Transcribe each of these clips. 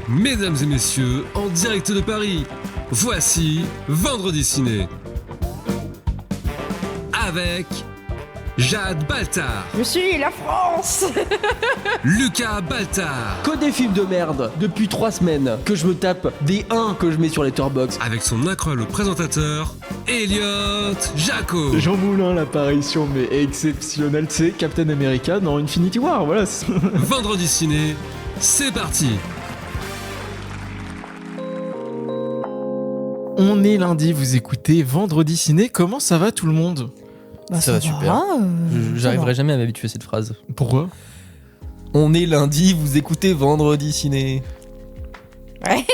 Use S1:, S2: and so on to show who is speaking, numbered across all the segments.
S1: Mesdames et messieurs, en direct de Paris, voici Vendredi Ciné. Avec Jade Baltard.
S2: Je suis la France.
S1: Lucas Baltard.
S3: Que des films de merde depuis 3 semaines que je me tape des 1 que je mets sur Letterboxd.
S1: Avec son incroyable présentateur, Elliot Jaco.
S4: Jean Moulin, l'apparition mais exceptionnelle, c'est Captain America dans Infinity War, voilà.
S1: Vendredi Ciné, c'est parti.
S4: On est lundi, vous écoutez Vendredi Ciné, comment ça va tout le monde ?
S5: Bah, ça va super. J'arriverai jamais à m'habituer à cette phrase.
S4: Pourquoi ?
S5: On est lundi, vous écoutez Vendredi Ciné.
S2: Ouais.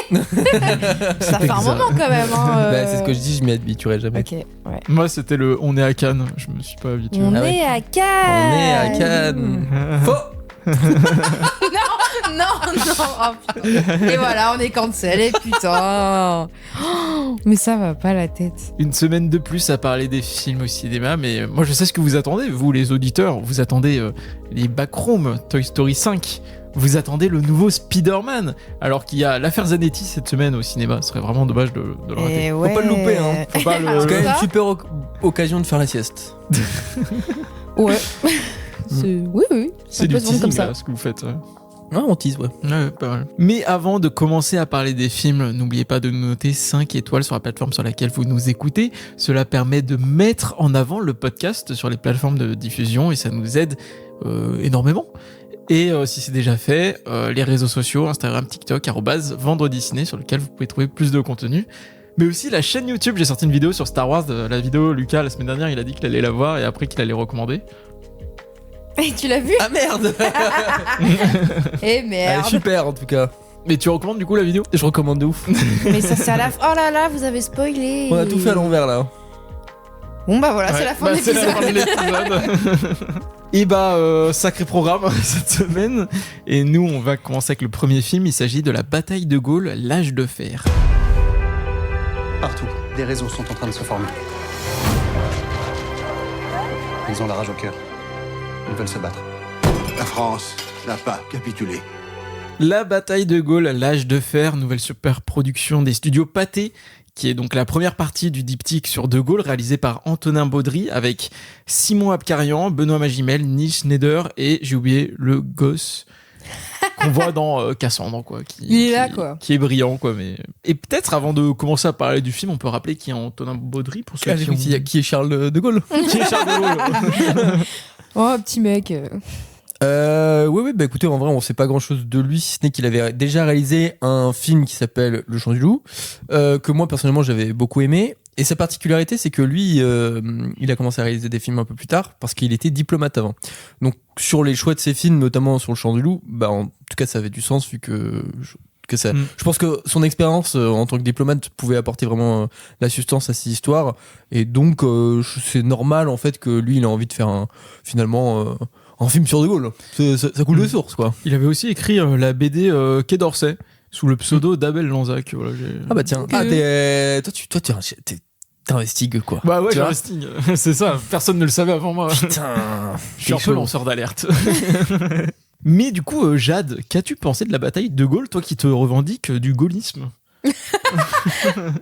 S2: Ça fait un moment quand même. Hein,
S5: Bah, c'est ce que je dis, je m'y habituerai jamais.
S2: Ok, ouais.
S4: Moi c'était le On est à Cannes, je me suis pas habitué.
S2: On
S5: Ah ouais.
S2: est à Cannes.
S5: On est à Cannes. Faux.
S2: Non. Oh, putain. Et voilà, on est cancel. Et putain. Oh, mais ça va pas la tête.
S4: Une semaine de plus à parler des films au cinéma, mais moi je sais ce que vous attendez, vous les auditeurs, vous attendez les Backrooms, Toy Story 5, vous attendez le nouveau Spider-Man, alors qu'il y a l'affaire Zanetti cette semaine au cinéma, ce serait vraiment dommage de le rater.
S2: Et ouais.
S5: Faut pas le louper, hein.
S4: Faut pas le-
S2: Alors
S5: C'est quand même
S2: ça,
S5: une super occasion de faire la sieste.
S2: Ouais. Oui.
S4: C'est
S2: Ça
S4: du
S2: peut se vendre comme
S4: teasing
S2: ça.
S4: là, ce que vous faites.
S5: Ouais, on tease, ouais.
S4: Ouais, pas mal. Mais avant de commencer à parler des films, n'oubliez pas de nous noter 5 étoiles sur la plateforme sur laquelle vous nous écoutez. Cela permet de mettre en avant le podcast sur les plateformes de diffusion et ça nous aide énormément. Et si c'est déjà fait, les réseaux sociaux, Instagram, TikTok, @Vendredi Ciné, sur lequel vous pouvez trouver plus de contenu. Mais aussi la chaîne YouTube, j'ai sorti une vidéo sur Star Wars, la vidéo Lucas la semaine dernière, il a dit qu'il allait la voir et après qu'il allait recommander.
S2: Et tu l'as vu?
S5: Ah merde.
S2: Eh
S5: Elle est
S2: merde.
S5: super en tout cas.
S4: Mais tu recommandes du coup la vidéo ?
S5: Je recommande de ouf.
S2: Mais ça c'est à la fin. Oh là là, vous avez spoilé.
S5: On a tout fait à l'envers là.
S2: Bon bah voilà, c'est la fin de
S4: c'est la fin de l'épisode. Et sacré programme cette semaine. Et nous, on va commencer avec le premier film. Il s'agit de la bataille de Gaulle, l'âge de fer.
S6: Partout, des réseaux sont en train de se former. Ils ont la rage au cœur. Ils veulent se battre.
S7: La France n'a pas capitulé.
S4: La bataille de Gaulle, l'âge de fer, nouvelle super production des studios Pathé, qui est donc la première partie du diptyque sur De Gaulle, réalisé par Antonin Baudry, avec Simon Abkarian, Benoît Magimel, Neil Schneider et, j'ai oublié, le gosse qu'on voit dans Cassandre, quoi.
S2: Il est là, quoi.
S4: Qui est brillant, quoi. Mais... Et peut-être, avant de commencer à parler du film, on peut rappeler qui est Antonin Baudry, pour ceux qui ont...
S5: Qui est Charles de Gaulle.
S4: Qui est Charles de Gaulle.
S2: Oh, petit mec.
S5: Oui, bah écoutez, en vrai, on sait pas grand chose de lui, si ce n'est qu'il avait déjà réalisé un film qui s'appelle Le Chant du Loup, que moi personnellement j'avais beaucoup aimé. Et sa particularité, c'est que lui, il a commencé à réaliser des films un peu plus tard parce qu'il était diplomate avant. Donc, sur les choix de ses films, notamment sur Le Chant du Loup, bah en tout cas, ça avait du sens vu que ça. Je pense que son expérience en tant que diplomate pouvait apporter vraiment la substance à ses histoires. Et donc, c'est normal en fait que lui, il a envie de faire finalement un film sur De Gaulle. Ça coule de source, quoi.
S4: Il avait aussi écrit la BD Quai d'Orsay sous le pseudo d'Abel Lanzac. Voilà,
S5: Ah bah tiens, t'investigues quoi.
S4: Bah ouais,
S5: Tu vois
S4: j'investigue. C'est ça, personne ne le savait avant moi.
S5: Putain,
S4: Je suis un peu lanceur d'alerte. Mais du coup, Jade, qu'as-tu pensé de la bataille de Gaulle, toi qui te revendiques du gaullisme ?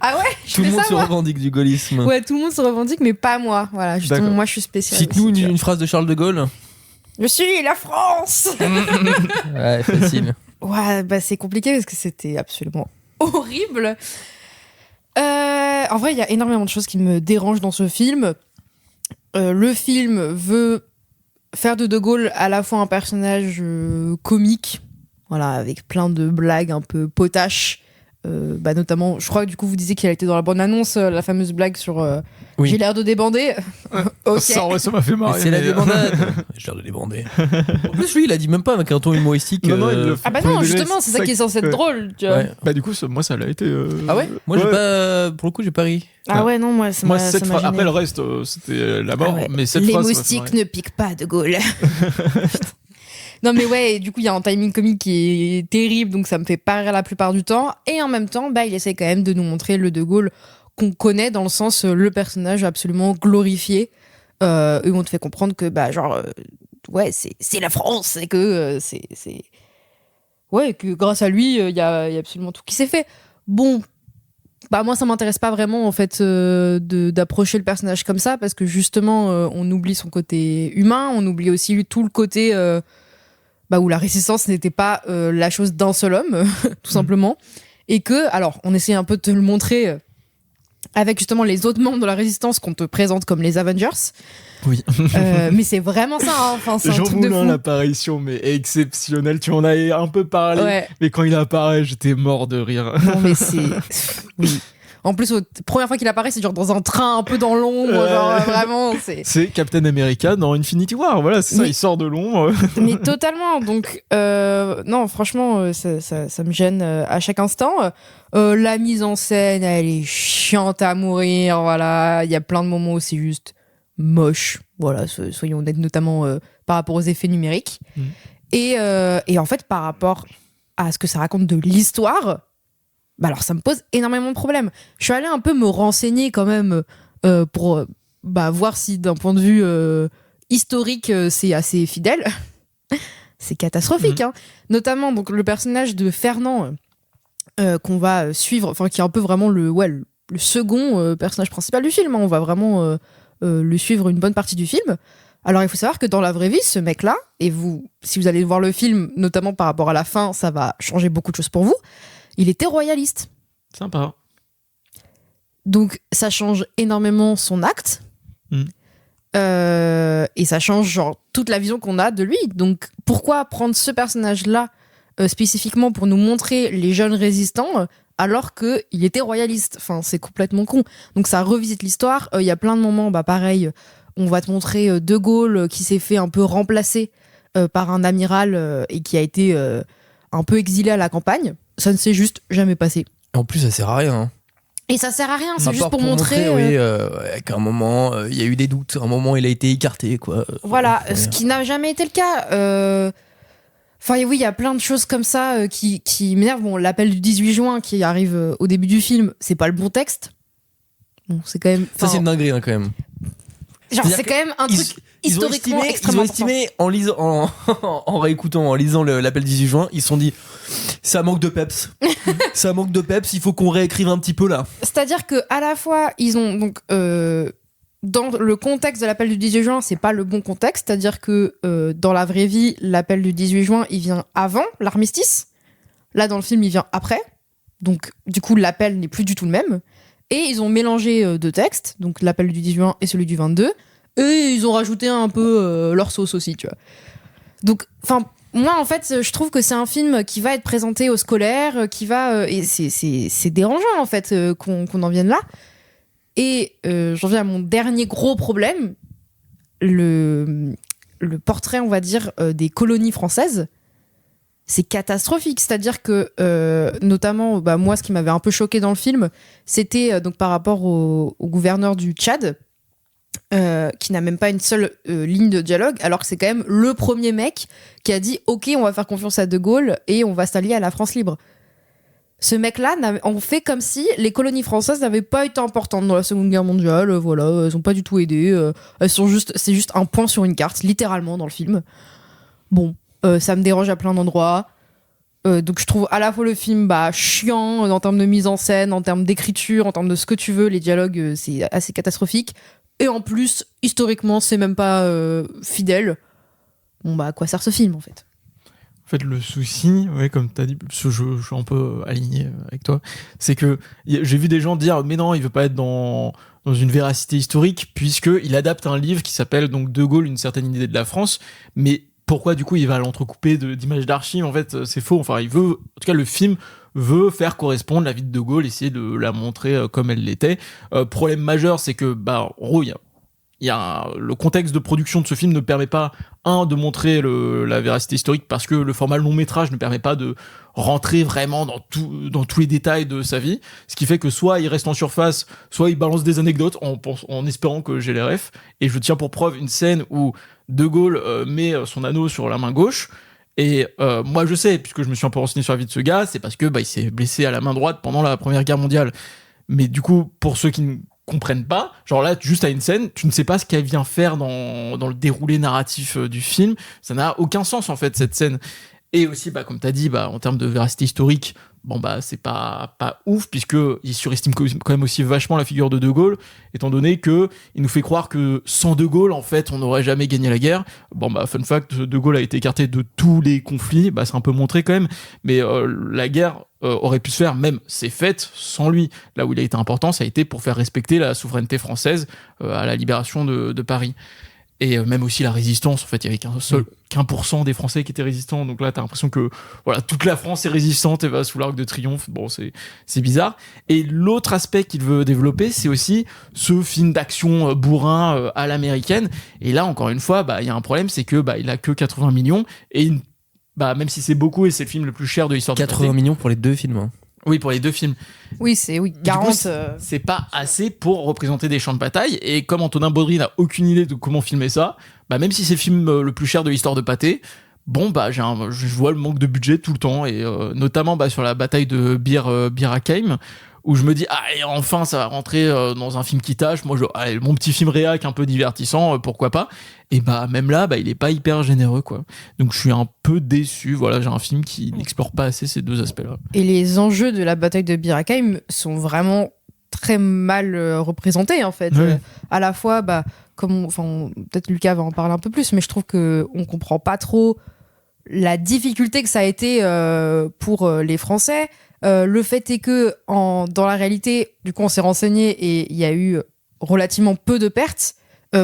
S2: Ah ouais, je
S5: tout le
S2: fais
S5: monde
S2: ça
S5: se
S2: moi.
S5: Ouais, du gaullisme.
S2: Ouais, tout le monde se revendique, mais pas moi. Voilà, justement,
S4: D'accord.
S2: moi je suis spéciale.
S5: Cite-nous
S2: aussi, tu vois.
S5: une phrase de Charles de Gaulle.
S2: Je suis la France.
S5: Ouais, facile.
S2: Ouais, bah c'est compliqué parce que c'était absolument horrible. En vrai, il y a énormément de choses qui me dérangent dans ce film. Le film veut faire de Gaulle à la fois un personnage comique, voilà, avec plein de blagues un peu potaches. Notamment, je crois que du coup vous disiez qu'il a été dans la bande-annonce, la fameuse blague sur
S5: Oui.
S2: j'ai l'air de débander. Ok.
S4: Ça, ouais, ça m'a fait marrer.
S5: C'est la
S4: mais-
S5: débandade. J'ai l'air de débander. En plus, lui, il a dit même pas avec un ton humoristique.
S4: Non, il le fait
S2: Ah bah
S4: premier
S2: non,
S4: degré,
S2: justement, c'est ça qui est censé être drôle, tu vois.
S5: Ouais.
S4: Bah du coup, moi ça l'a été.
S5: Ah ouais. Moi, j'ai
S4: Ouais.
S5: pas. Pour le coup, j'ai pas ri.
S2: Ah ouais, non, moi ça
S4: Moi,
S2: m'a
S4: cette
S2: ça m'a
S4: phrase.
S2: gêné.
S4: Après le reste, c'était la mort.
S2: Ah ouais.
S4: Mais cette
S2: Les
S4: phrase. ça m'a fait
S2: moustiques
S4: marrer.
S2: ne piquent pas de Gaulle. Non mais ouais, et du coup il y a un timing comique qui est terrible, donc ça me fait pas rire la plupart du temps. Et en même temps, il essaie quand même de nous montrer le De Gaulle qu'on connaît, dans le sens le personnage absolument glorifié, où on te fait comprendre que ouais, c'est la France, et que c'est ouais, que grâce à lui, il y a absolument tout qui s'est fait. Bon, bah moi ça m'intéresse pas vraiment en fait d'approcher le personnage comme ça parce que justement on oublie son côté humain, on oublie aussi tout le côté où la résistance n'était pas la chose d'un seul homme tout simplement, et que alors on essaie un peu de te le montrer avec justement les autres membres de la résistance qu'on te présente comme les Avengers.
S4: Oui.
S2: Mais c'est vraiment ça, hein. Enfin, c'est un
S4: Jean
S2: truc de
S4: Moulin,
S2: fou.
S4: l'apparition, mais exceptionnelle. Tu en avais un peu parlé,
S2: Ouais.
S4: mais quand il apparaît, j'étais mort de rire.
S2: Non, mais c'est. Oui. En plus, première fois qu'il apparaît, c'est genre dans un train un peu dans l'ombre,
S4: Ouais.
S2: genre vraiment, c'est.
S4: C'est Captain America dans Infinity War. Voilà, c'est ça,
S2: Mais-
S4: il sort de l'ombre.
S2: Mais totalement. Donc, non, franchement, ça me gêne à chaque instant. La mise en scène, elle est chiante à mourir. Voilà, il y a plein de moments où c'est juste moche. Voilà, soyons honnêtes, notamment par rapport aux effets numériques.
S4: Mm.
S2: Et en fait, par rapport à ce que ça raconte de l'histoire, bah alors ça me pose énormément de problèmes. Je suis allée un peu me renseigner quand même pour voir si d'un point de vue historique c'est assez fidèle. C'est catastrophique, hein. Notamment donc le personnage de Fernand qu'on va suivre, enfin qui est un peu vraiment le second personnage principal du film, hein. On va vraiment le suivre une bonne partie du film. Alors il faut savoir que dans la vraie vie, ce mec-là, et vous, si vous allez voir le film, notamment par rapport à la fin, ça va changer beaucoup de choses pour vous, il était royaliste.
S4: Sympa.
S2: Donc ça change énormément son acte.
S4: Mm.
S2: Et ça change genre toute la vision qu'on a de lui. Donc pourquoi prendre ce personnage-là spécifiquement pour nous montrer les jeunes résistants alors qu'il était royaliste? Enfin, c'est complètement con. Donc ça revisite l'histoire. Il y a plein de moments, pareil, on va te montrer De Gaulle qui s'est fait un peu remplacer par un amiral et qui a été un peu exilé à la campagne. Ça ne s'est juste jamais passé.
S5: En plus, ça sert à rien. Hein.
S2: Et ça sert à rien, c'est
S5: À
S2: juste
S5: part
S2: pour montrer.
S5: qu'à un moment, il y a eu des doutes. À un moment, il a été écarté, quoi.
S2: Voilà,
S5: Ouais.
S2: ce qui n'a jamais été le cas. Enfin, oui, il y a plein de choses comme ça qui m'énervent. Bon, l'appel du 18 juin qui arrive au début du film, c'est pas le bon texte. Bon, c'est quand même.
S5: Ça, c'est une dinguerie, hein, quand même.
S2: Genre,
S5: c'est-à-dire
S2: c'est quand même un truc historiquement
S5: ils
S2: extrêmement
S5: ont estimé en lisant, en réécoutant, en lisant l'appel 18 juin, ils se sont dit, ça manque de peps. Ça manque de peps, il faut qu'on réécrive un petit peu là.
S2: C'est-à-dire que à la fois, ils ont donc dans le contexte de l'appel du 18 juin, c'est pas le bon contexte. C'est-à-dire que dans la vraie vie, l'appel du 18 juin, il vient avant l'armistice. Là, dans le film, il vient après. Donc, du coup, l'appel n'est plus du tout le même. Et ils ont mélangé deux textes, donc l'appel du 18 juin et celui du 22. Et ils ont rajouté un peu leur sauce aussi, tu vois. Donc, enfin, moi, en fait, je trouve que c'est un film qui va être présenté aux scolaires, qui va... et c'est dérangeant, en fait, qu'on en vienne là. Et j'en viens à mon dernier gros problème, le portrait, on va dire, des colonies françaises. C'est catastrophique, c'est-à-dire que notamment moi ce qui m'avait un peu choqué dans le film, c'était donc par rapport au gouverneur du Tchad qui n'a même pas une seule ligne de dialogue, alors que c'est quand même le premier mec qui a dit ok, on va faire confiance à De Gaulle et on va s'allier à la France libre. Ce mec-là on fait comme si les colonies françaises n'avaient pas été importantes dans la Seconde Guerre mondiale, voilà, elles ont pas du tout aidé, c'est juste un point sur une carte, littéralement dans le film. Bon, ça me dérange à plein d'endroits. Donc je trouve à la fois le film chiant en termes de mise en scène, en termes d'écriture, en termes de ce que tu veux, les dialogues c'est assez catastrophique. Et en plus, historiquement, c'est même pas fidèle. Bon à quoi sert ce film en fait?
S4: En fait, le souci, ouais, comme tu as dit, parce que je suis un peu aligné avec toi, c'est que j'ai vu des gens dire mais non, il veut pas être dans une véracité historique, puisqu'il adapte un livre qui s'appelle donc De Gaulle, une certaine idée de la France, mais pourquoi du coup il va l'entrecouper d'images d'archives? En fait, c'est faux. Enfin, en tout cas, le film veut faire correspondre la vie de De Gaulle, essayer de la montrer comme elle l'était. Problème majeur, c'est que, en gros, le contexte de production de ce film ne permet pas, de montrer la véracité historique, parce que le format long métrage ne permet pas de rentrer vraiment dans tous les détails de sa vie. Ce qui fait que soit il reste en surface, soit il balance des anecdotes en espérant que j'ai les refs. Et je tiens pour preuve une scène où De Gaulle met son anneau sur la main gauche. Et moi je sais, puisque je me suis un peu renseigné sur la vie de ce gars, c'est parce que il s'est blessé à la main droite pendant la Première Guerre mondiale. Mais du coup, pour ceux qui ne comprennent pas, genre là, juste à une scène, tu ne sais pas ce qu'elle vient faire dans le déroulé narratif du film. Ça n'a aucun sens en fait, cette scène. Et aussi, comme tu as dit, en termes de véracité historique, c'est pas ouf, puisqu'il surestime quand même aussi vachement la figure de De Gaulle, étant donné que il nous fait croire que sans De Gaulle, en fait, on n'aurait jamais gagné la guerre. Fun fact, De Gaulle a été écarté de tous les conflits, c'est un peu montré quand même, mais la guerre aurait pu se faire, même c'est faite sans lui. Là où il a été important, ça a été pour faire respecter la souveraineté française à la libération de Paris. Et même aussi la résistance, en fait, il y avait qu'un pour cent des Français qui étaient résistants. Donc là, t'as l'impression que toute la France est résistante et va sous l'Arc de Triomphe. Bon, c'est bizarre. Et l'autre aspect qu'il veut développer, c'est aussi ce film d'action bourrin à l'américaine. Et là, encore une fois, il y a un problème, c'est que il a que 80 millions. Et même si c'est beaucoup et c'est le film le plus cher de l'histoire de
S5: 80 millions pour les 2 films. Hein.
S4: Oui, pour les 2 films.
S2: Oui, 40.
S4: Du coup, c'est pas assez pour représenter des champs de bataille. Et comme Antonin Baudry n'a aucune idée de comment filmer ça, même si c'est le film le plus cher de l'histoire de Pathé, je vois le manque de budget tout le temps. Et notamment sur la bataille de Bir Hakeim, où je me dis, allez, enfin, ça va rentrer dans un film qui tâche. Moi, allez, mon petit film réac un peu divertissant, pourquoi pas. Et même là, il est pas hyper généreux, quoi. Donc, je suis un peu déçu. Voilà, j'ai un film qui n'explore pas assez ces deux aspects-là.
S2: Et les enjeux de la bataille de Bir Hakeim sont vraiment très mal représentés, en fait.
S4: Oui.
S2: À la fois, peut-être Lucas va en parler un peu plus, mais je trouve qu'on comprend pas trop la difficulté que ça a été pour les Français. Le fait est que dans la réalité, du coup, on s'est renseigné et il y a eu relativement peu de pertes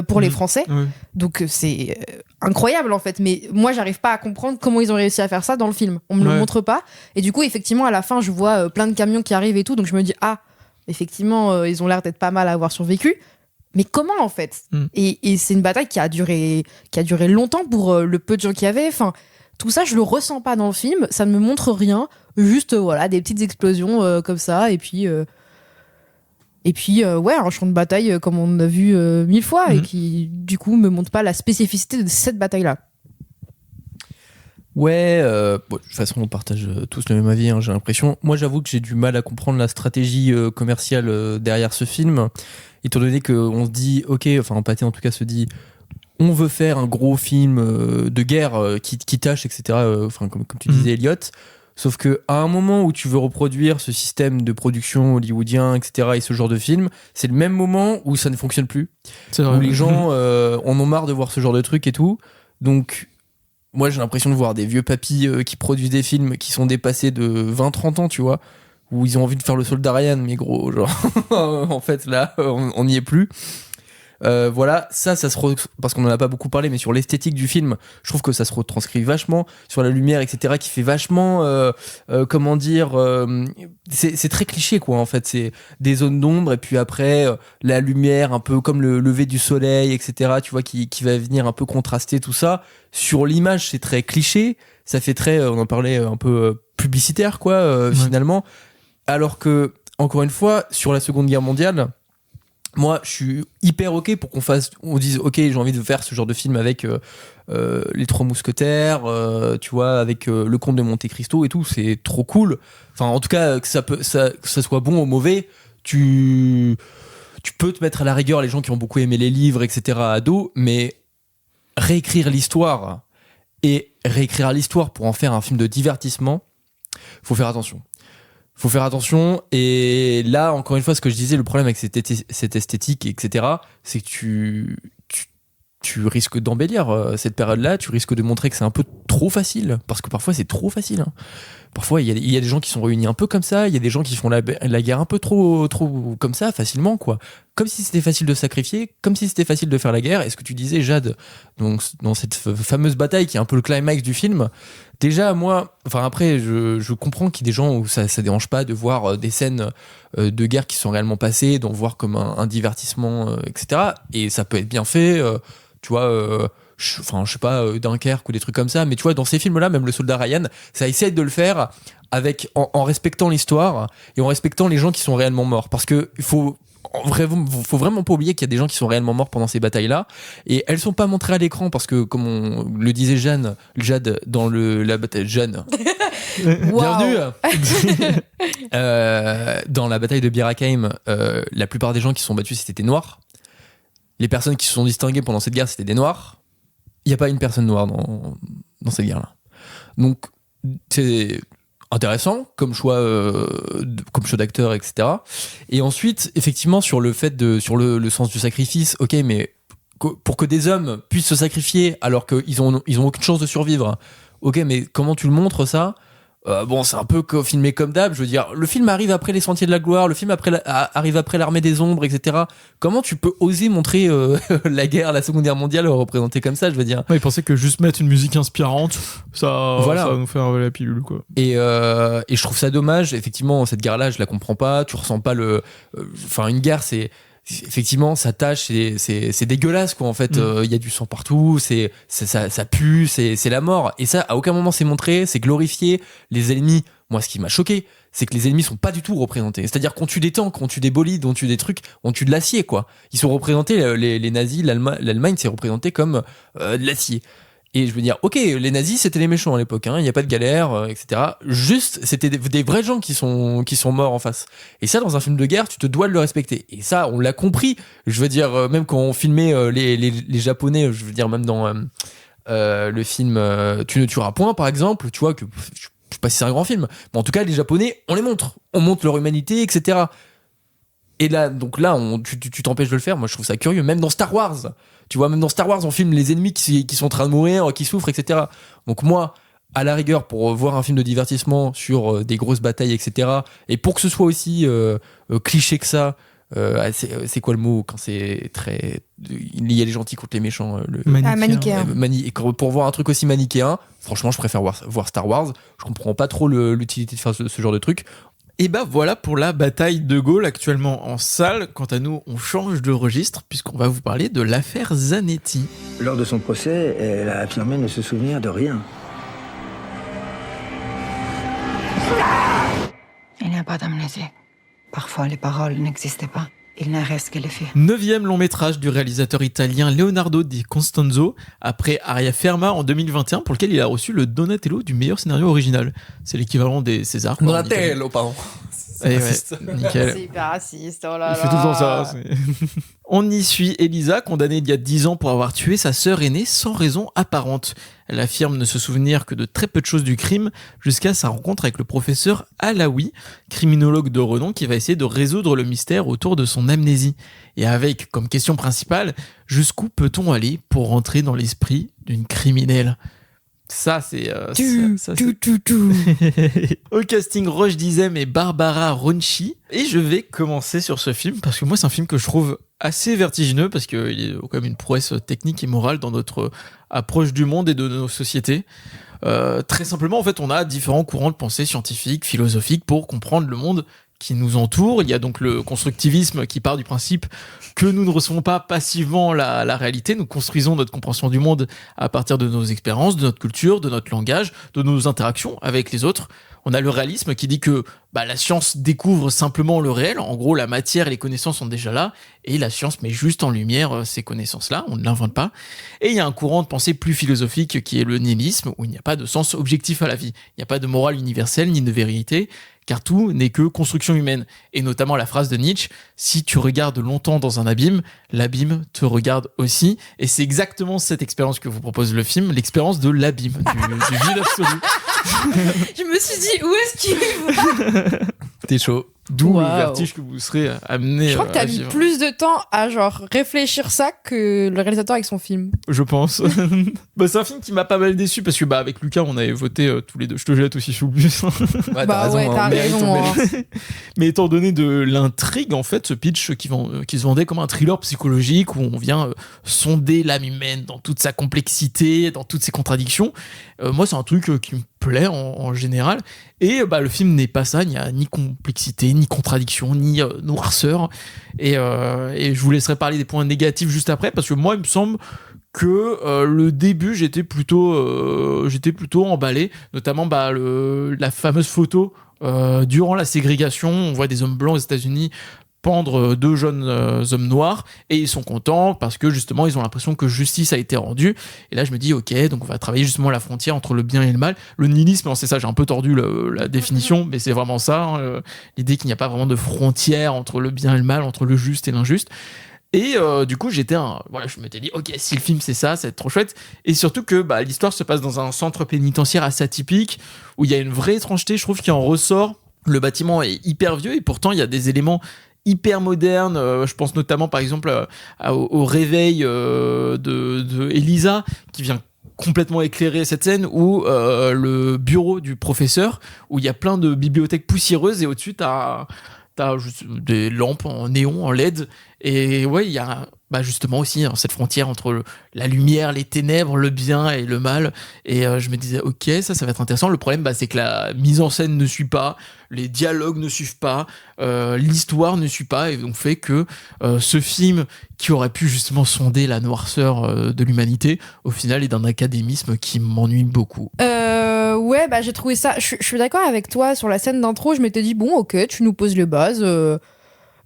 S2: pour les Français.
S4: Oui.
S2: Donc c'est incroyable en fait. Mais moi, j'arrive pas à comprendre comment ils ont réussi à faire ça dans le film. On me le montre pas. Et du coup, effectivement, à la fin, je vois plein de camions qui arrivent et tout. Donc je me dis effectivement, ils ont l'air d'être pas mal à avoir survécu. Mais comment en fait et c'est une bataille qui a duré longtemps pour le peu de gens qu'il y avait. Enfin, tout ça, je le ressens pas dans le film. Ça ne me montre rien. Juste des petites explosions comme ça. Et puis un champ de bataille comme on a vu 1000 fois et qui du coup me montre pas la spécificité de cette bataille là.
S5: Ouais, de toute façon on partage tous le même avis, j'ai l'impression. Moi j'avoue que j'ai du mal à comprendre la stratégie commerciale derrière ce film, étant donné qu'on se dit, Pathé en tout cas se dit, on veut faire un gros film de guerre qui tâche, etc. Comme tu disais Elliot. Sauf que à un moment où tu veux reproduire ce système de production hollywoodien, etc., et ce genre de film, c'est le même moment où ça ne fonctionne plus. C'est vrai. Où les gens en ont marre de voir ce genre de truc et tout. Donc, moi, j'ai l'impression de voir des vieux papis qui produisent des films qui sont dépassés de 20-30 ans, tu vois, où ils ont envie de faire le soldat Ryan, mais gros, genre, en fait, là, on n'y est plus. Ça parce qu'on en a pas beaucoup parlé, mais sur l'esthétique du film, je trouve que ça se retranscrit vachement sur la lumière, etc., qui fait vachement c'est très cliché, quoi. En fait, c'est des zones d'ombre et puis après la lumière un peu comme le lever du soleil, etc., tu vois, qui va venir un peu contraster tout ça. Sur l'image, c'est très cliché, ça fait très on en parlait un peu publicitaire, quoi, finalement, alors que encore une fois sur la Seconde Guerre mondiale, moi, je suis hyper ok pour on dise ok, j'ai envie de faire ce genre de film avec les Trois Mousquetaires, tu vois, avec le Comte de Monte Cristo et tout, c'est trop cool. Enfin, en tout cas, que ça soit bon ou mauvais, tu peux te mettre à la rigueur les gens qui ont beaucoup aimé les livres, etc. à dos, mais réécrire l'histoire pour en faire un film de divertissement, faut faire attention. Et là, encore une fois, ce que je disais, le problème avec cette esthétique, etc., c'est que tu risques d'embellir cette période-là, tu risques de montrer que c'est un peu trop facile, parce que parfois c'est trop facile. Parfois, il y a des gens qui sont réunis un peu comme ça, il y a des gens qui font la guerre un peu trop comme ça, facilement, quoi. Comme si c'était facile de sacrifier, comme si c'était facile de faire la guerre. Et ce que tu disais, Jade, donc, dans cette fameuse bataille qui est un peu le climax du film, déjà, après, je comprends qu'il y a des gens où ça dérange pas de voir des scènes de guerre qui sont réellement passées, d'en voir comme un divertissement, etc. Et ça peut être bien fait, tu vois, je sais pas, Dunkerque ou des trucs comme ça, mais tu vois, dans ces films-là, même le soldat Ryan, ça essaie de le faire en respectant l'histoire et en respectant les gens qui sont réellement morts. Parce que faut vraiment pas oublier qu'il y a des gens qui sont réellement morts pendant ces batailles-là, et elles sont pas montrées à l'écran parce que, comme on le disait Jade dans la bataille, Jeanne, bienvenue. Dans la bataille de Bir Hakeim, la plupart des gens qui se sont battus, c'était des noirs. Les personnes qui se sont distinguées pendant cette guerre, c'était des noirs. Il n'y a pas une personne noire dans cette guerre-là. Donc, c'est intéressant comme choix d'acteur, etc. Et ensuite, effectivement, sur le sens du sacrifice, ok, mais pour que des hommes puissent se sacrifier alors qu'ils ont aucune chance de survivre, ok, mais comment tu le montres ça? Bon, c'est un peu filmé comme d'hab. Je veux dire, le film arrive après les Sentiers de la Gloire, le film arrive après l'Armée des Ombres, etc. Comment tu peux oser montrer la guerre, la Seconde Guerre mondiale représentée comme ça? Je veux dire.
S4: Ouais, il pensait que juste mettre une musique inspirante, ça va nous faire la pilule, quoi.
S5: Et je trouve ça dommage. Effectivement, cette guerre-là, je la comprends pas. Tu ressens pas une guerre, c'est effectivement, ça tâche, c'est dégueulasse, quoi. En fait, y a du sang partout, ça pue, c'est la mort. Et ça, à aucun moment c'est montré, c'est glorifié. Les ennemis, moi, ce qui m'a choqué, c'est que les ennemis sont pas du tout représentés. C'est-à-dire qu'on tue des tanks, on tue des bolides, on tue des trucs, on tue de l'acier, quoi. Ils sont représentés, les nazis, l'Allemagne, c'est représenté comme de l'acier. Et je veux dire, ok, les nazis c'était les méchants à l'époque, il y a pas de galère, etc. Juste, c'était des vrais gens qui sont morts en face. Et ça, dans un film de guerre, tu te dois de le respecter. Et ça, on l'a compris. Je veux dire, même quand on filmait les Japonais, je veux dire même dans le film Tu ne tueras point, par exemple, tu vois que je sais pas si c'est un grand film, mais en tout cas, les Japonais, on les montre, on montre leur humanité, etc. Et là, tu t'empêches de le faire. Moi, je trouve ça curieux. Même dans Star Wars, tu vois, même dans Star Wars, on filme les ennemis qui sont en train de mourir, qui souffrent, etc. Donc moi, à la rigueur, pour voir un film de divertissement sur des grosses batailles, etc., et pour que ce soit aussi cliché que ça, c'est quoi le mot quand c'est très... Il y a les gentils contre les méchants.
S2: Manichéen.
S5: Et pour voir un truc aussi manichéen, franchement, je préfère voir Star Wars. Je comprends pas trop l'utilité de faire ce genre de truc.
S4: Et bah voilà pour la bataille de Gaulle actuellement en salle. Quant à nous, on change de registre puisqu'on va vous parler de l'affaire Zanetti.
S8: Lors de son procès, elle a affirmé ne se souvenir de rien.
S9: Il n'y a pas d'amnésie. Parfois, les paroles n'existaient pas. Il ne reste que les faits.
S4: 9e long métrage du réalisateur italien Leonardo Di Costanzo, après Aria Ferma en 2021, pour lequel il a reçu le Donatello du meilleur scénario original. C'est l'équivalent des Césars.
S5: Donatello, pardon.
S4: Ouais, nickel.
S2: C'est hyper raciste, oh là là.
S4: Il fait tout le temps ça. On y suit Elisa, condamnée il y a 10 ans pour avoir tué sa sœur aînée sans raison apparente. Elle affirme ne se souvenir que de très peu de choses du crime, jusqu'à sa rencontre avec le professeur Alaoui, criminologue de renom qui va essayer de résoudre le mystère autour de son amnésie. Et avec comme question principale, jusqu'où peut-on aller pour rentrer dans l'esprit d'une criminelle ? Ça, c'est... Au casting, Roche Dizem et Barbara Ronchi. Et je vais commencer sur ce film, parce que moi, c'est un film que je trouve assez vertigineux, parce qu'il est quand même une prouesse technique et morale dans notre approche du monde et de nos sociétés. Très simplement, en fait, on a différents courants de pensée scientifiques, philosophiques, pour comprendre le monde qui nous entoure. Il y a donc le constructivisme qui part du principe que nous ne recevons pas passivement la réalité, nous construisons notre compréhension du monde à partir de nos expériences, de notre culture, de notre langage, de nos interactions avec les autres. On a le réalisme qui dit que la science découvre simplement le réel, en gros la matière et les connaissances sont déjà là, et la science met juste en lumière ces connaissances-là, on ne l'invente pas. Et il y a un courant de pensée plus philosophique qui est le nihilisme, où il n'y a pas de sens objectif à la vie, il n'y a pas de morale universelle ni de vérité, car tout n'est que construction humaine. Et notamment la phrase de Nietzsche, si tu regardes longtemps dans un abîme, l'abîme te regarde aussi. Et c'est exactement cette expérience que vous propose le film, l'expérience de l'abîme, du vide absolu.
S2: Je me suis dit, où est-ce qu'il va ?
S5: T'es chaud.
S4: D'où le vertige que vous serez amené.
S2: Je crois que t'as mis plus de temps à réfléchir ça que le réalisateur avec son film.
S4: Je pense. C'est un film qui m'a pas mal déçu parce que avec Lucas on avait voté tous les deux. Je te jette aussi sous le bus.
S2: T'as raison.
S4: Mais étant donné de l'intrigue en fait, ce pitch qui se vendait comme un thriller psychologique où on vient sonder l'âme humaine dans toute sa complexité, dans toutes ses contradictions. Moi c'est un truc qui me plaît en général. Et le film n'est pas ça, il n'y a ni complexité, ni contradiction, ni noirceur. Et je vous laisserai parler des points négatifs juste après, parce que moi, il me semble que le début, j'étais plutôt emballé, notamment la fameuse photo durant la ségrégation. On voit des hommes blancs aux États-Unis pendre deux jeunes hommes noirs et ils sont contents parce que justement ils ont l'impression que justice a été rendue. Et là je me dis ok, donc on va travailler justement la frontière entre le bien et le mal. Le nihilisme, c'est ça, j'ai un peu tordu la définition, mais c'est vraiment ça, l'idée qu'il n'y a pas vraiment de frontière entre le bien et le mal, entre le juste et l'injuste. Et du coup, je m'étais dit, ok, si le film c'est ça, c'est trop chouette. Et surtout que l'histoire se passe dans un centre pénitentiaire assez atypique, où il y a une vraie étrangeté, je trouve, qui en ressort. Le bâtiment est hyper vieux et pourtant il y a des éléments hyper modernes. Je pense notamment par exemple au réveil de Elisa, qui vient complètement éclairer cette scène, ou le bureau du professeur, où il y a plein de bibliothèques poussiéreuses et au-dessus t'as des lampes en néon, en LED. Et ouais, il y a justement aussi cette frontière entre la lumière, les ténèbres, le bien et le mal. Et je me disais, ok, ça va être intéressant. Le problème, c'est que la mise en scène ne suit pas, les dialogues ne suivent pas, l'histoire ne suit pas, et donc fait que ce film, qui aurait pu justement sonder la noirceur de l'humanité, au final est d'un académisme qui m'ennuie beaucoup.
S2: Ouais, j'ai trouvé ça. Je suis d'accord avec toi sur la scène d'intro. Je m'étais dit, bon, ok, tu nous poses les bases.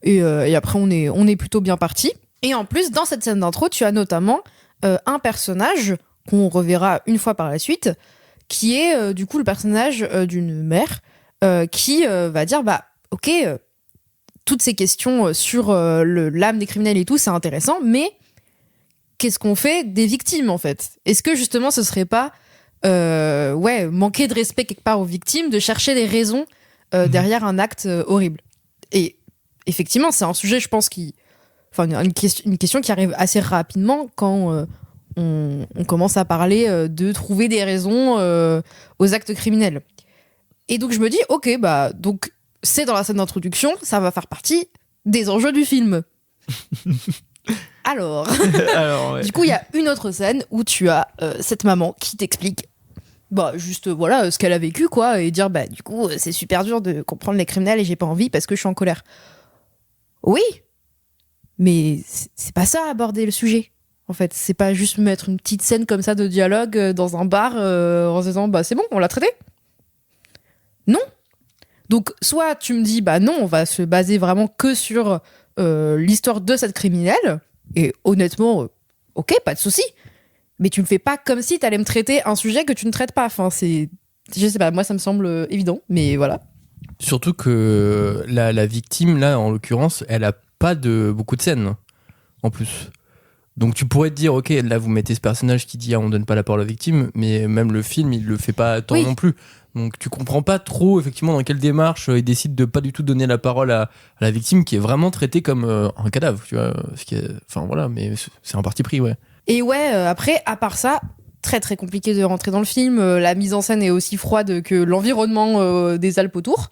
S2: Et après, on est plutôt bien parti. Et en plus, dans cette scène d'intro, tu as notamment un personnage qu'on reverra une fois par la suite, qui est du coup le personnage d'une mère qui va dire, ok, toutes ces questions sur l'âme des criminels et tout, c'est intéressant, mais qu'est-ce qu'on fait des victimes, en fait ? Est-ce que justement, ce serait pas manquer de respect quelque part aux victimes, de chercher des raisons derrière un acte horrible. Et effectivement, c'est un sujet, je pense, une question qui arrive assez rapidement quand on commence à parler de trouver des raisons aux actes criminels. Et donc je me dis, ok, donc c'est dans la scène d'introduction, ça va faire partie des enjeux du film. Alors,
S4: ouais.
S2: Du coup, il y a une autre scène où tu as cette maman qui t'explique juste ce qu'elle a vécu, quoi, et dire du coup c'est super dur de comprendre les criminels et j'ai pas envie parce que je suis en colère. Oui, mais c'est pas ça aborder le sujet. En fait, c'est pas juste mettre une petite scène comme ça de dialogue dans un bar en se disant c'est bon, on l'a traité. Non. Donc soit tu me dis non, on va se baser vraiment que sur l'histoire de cette criminelle, et honnêtement ok, pas de souci. Mais tu me fais pas comme si t'allais me traiter un sujet que tu ne traites pas. Enfin, je sais pas, moi ça me semble évident, mais voilà.
S5: Surtout que la victime, là, en l'occurrence, elle a pas beaucoup de scènes, en plus. Donc tu pourrais te dire, ok, là vous mettez ce personnage qui dit on donne pas la parole à la victime, mais même le film, il le fait pas tant non plus. Donc tu comprends pas trop, effectivement, dans quelle démarche il décide de pas du tout donner la parole à la victime, qui est vraiment traitée comme un cadavre, tu vois. Enfin voilà, mais c'est un parti pris, ouais.
S2: Et après, à part ça, très très compliqué de rentrer dans le film. La mise en scène est aussi froide que l'environnement des Alpes autour.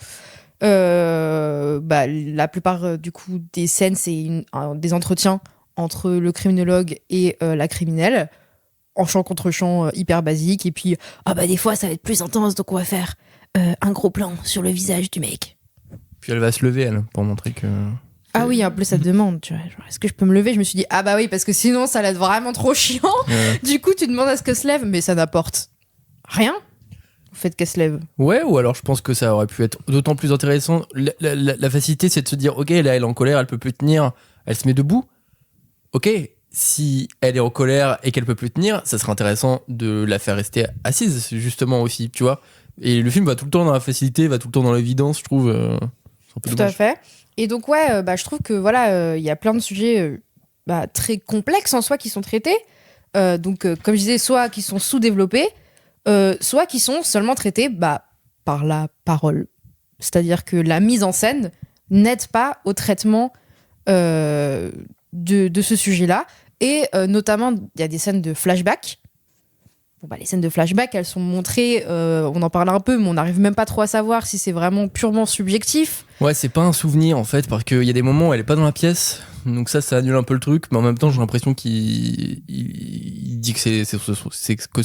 S2: La plupart du coup des scènes, c'est des entretiens entre le criminologue et la criminelle, en chant contre chant hyper basique. Et puis, des fois ça va être plus intense, donc on va faire un gros plan sur le visage du mec.
S5: Puis elle va se lever, elle, pour montrer que...
S2: Ah oui, en plus ça te demande, tu vois, genre, est-ce que je peux me lever ? Je me suis dit, oui, parce que sinon ça va être vraiment trop chiant. Ouais. Du coup, tu demandes à ce qu'elle se lève, mais ça n'apporte rien au fait qu'elle se lève.
S5: Ouais, ou alors je pense que ça aurait pu être d'autant plus intéressant. La facilité, c'est de se dire, ok, là elle est en colère, elle peut plus tenir, elle se met debout. Ok, si elle est en colère et qu'elle peut plus tenir, ça serait intéressant de la faire rester assise, justement, aussi, tu vois. Et le film va tout le temps dans la facilité, va tout le temps dans l'évidence, je trouve. C'est un peu dommage.
S2: Tout à fait. Et donc je trouve que il y a plein de sujets très complexes en soi qui sont traités. Comme je disais, soit qui sont sous-développés, soit qui sont seulement traités par la parole. C'est-à-dire que la mise en scène n'aide pas au traitement de ce sujet-là. Et notamment, il y a des scènes de flashback. Les scènes de flashback, elles sont montrées, on en parle un peu, mais on n'arrive même pas trop à savoir si c'est vraiment purement subjectif.
S5: Ouais, c'est pas un souvenir en fait, parce qu'il y a des moments où elle est pas dans la pièce, donc ça annule un peu le truc, mais en même temps j'ai l'impression qu'il dit que c'est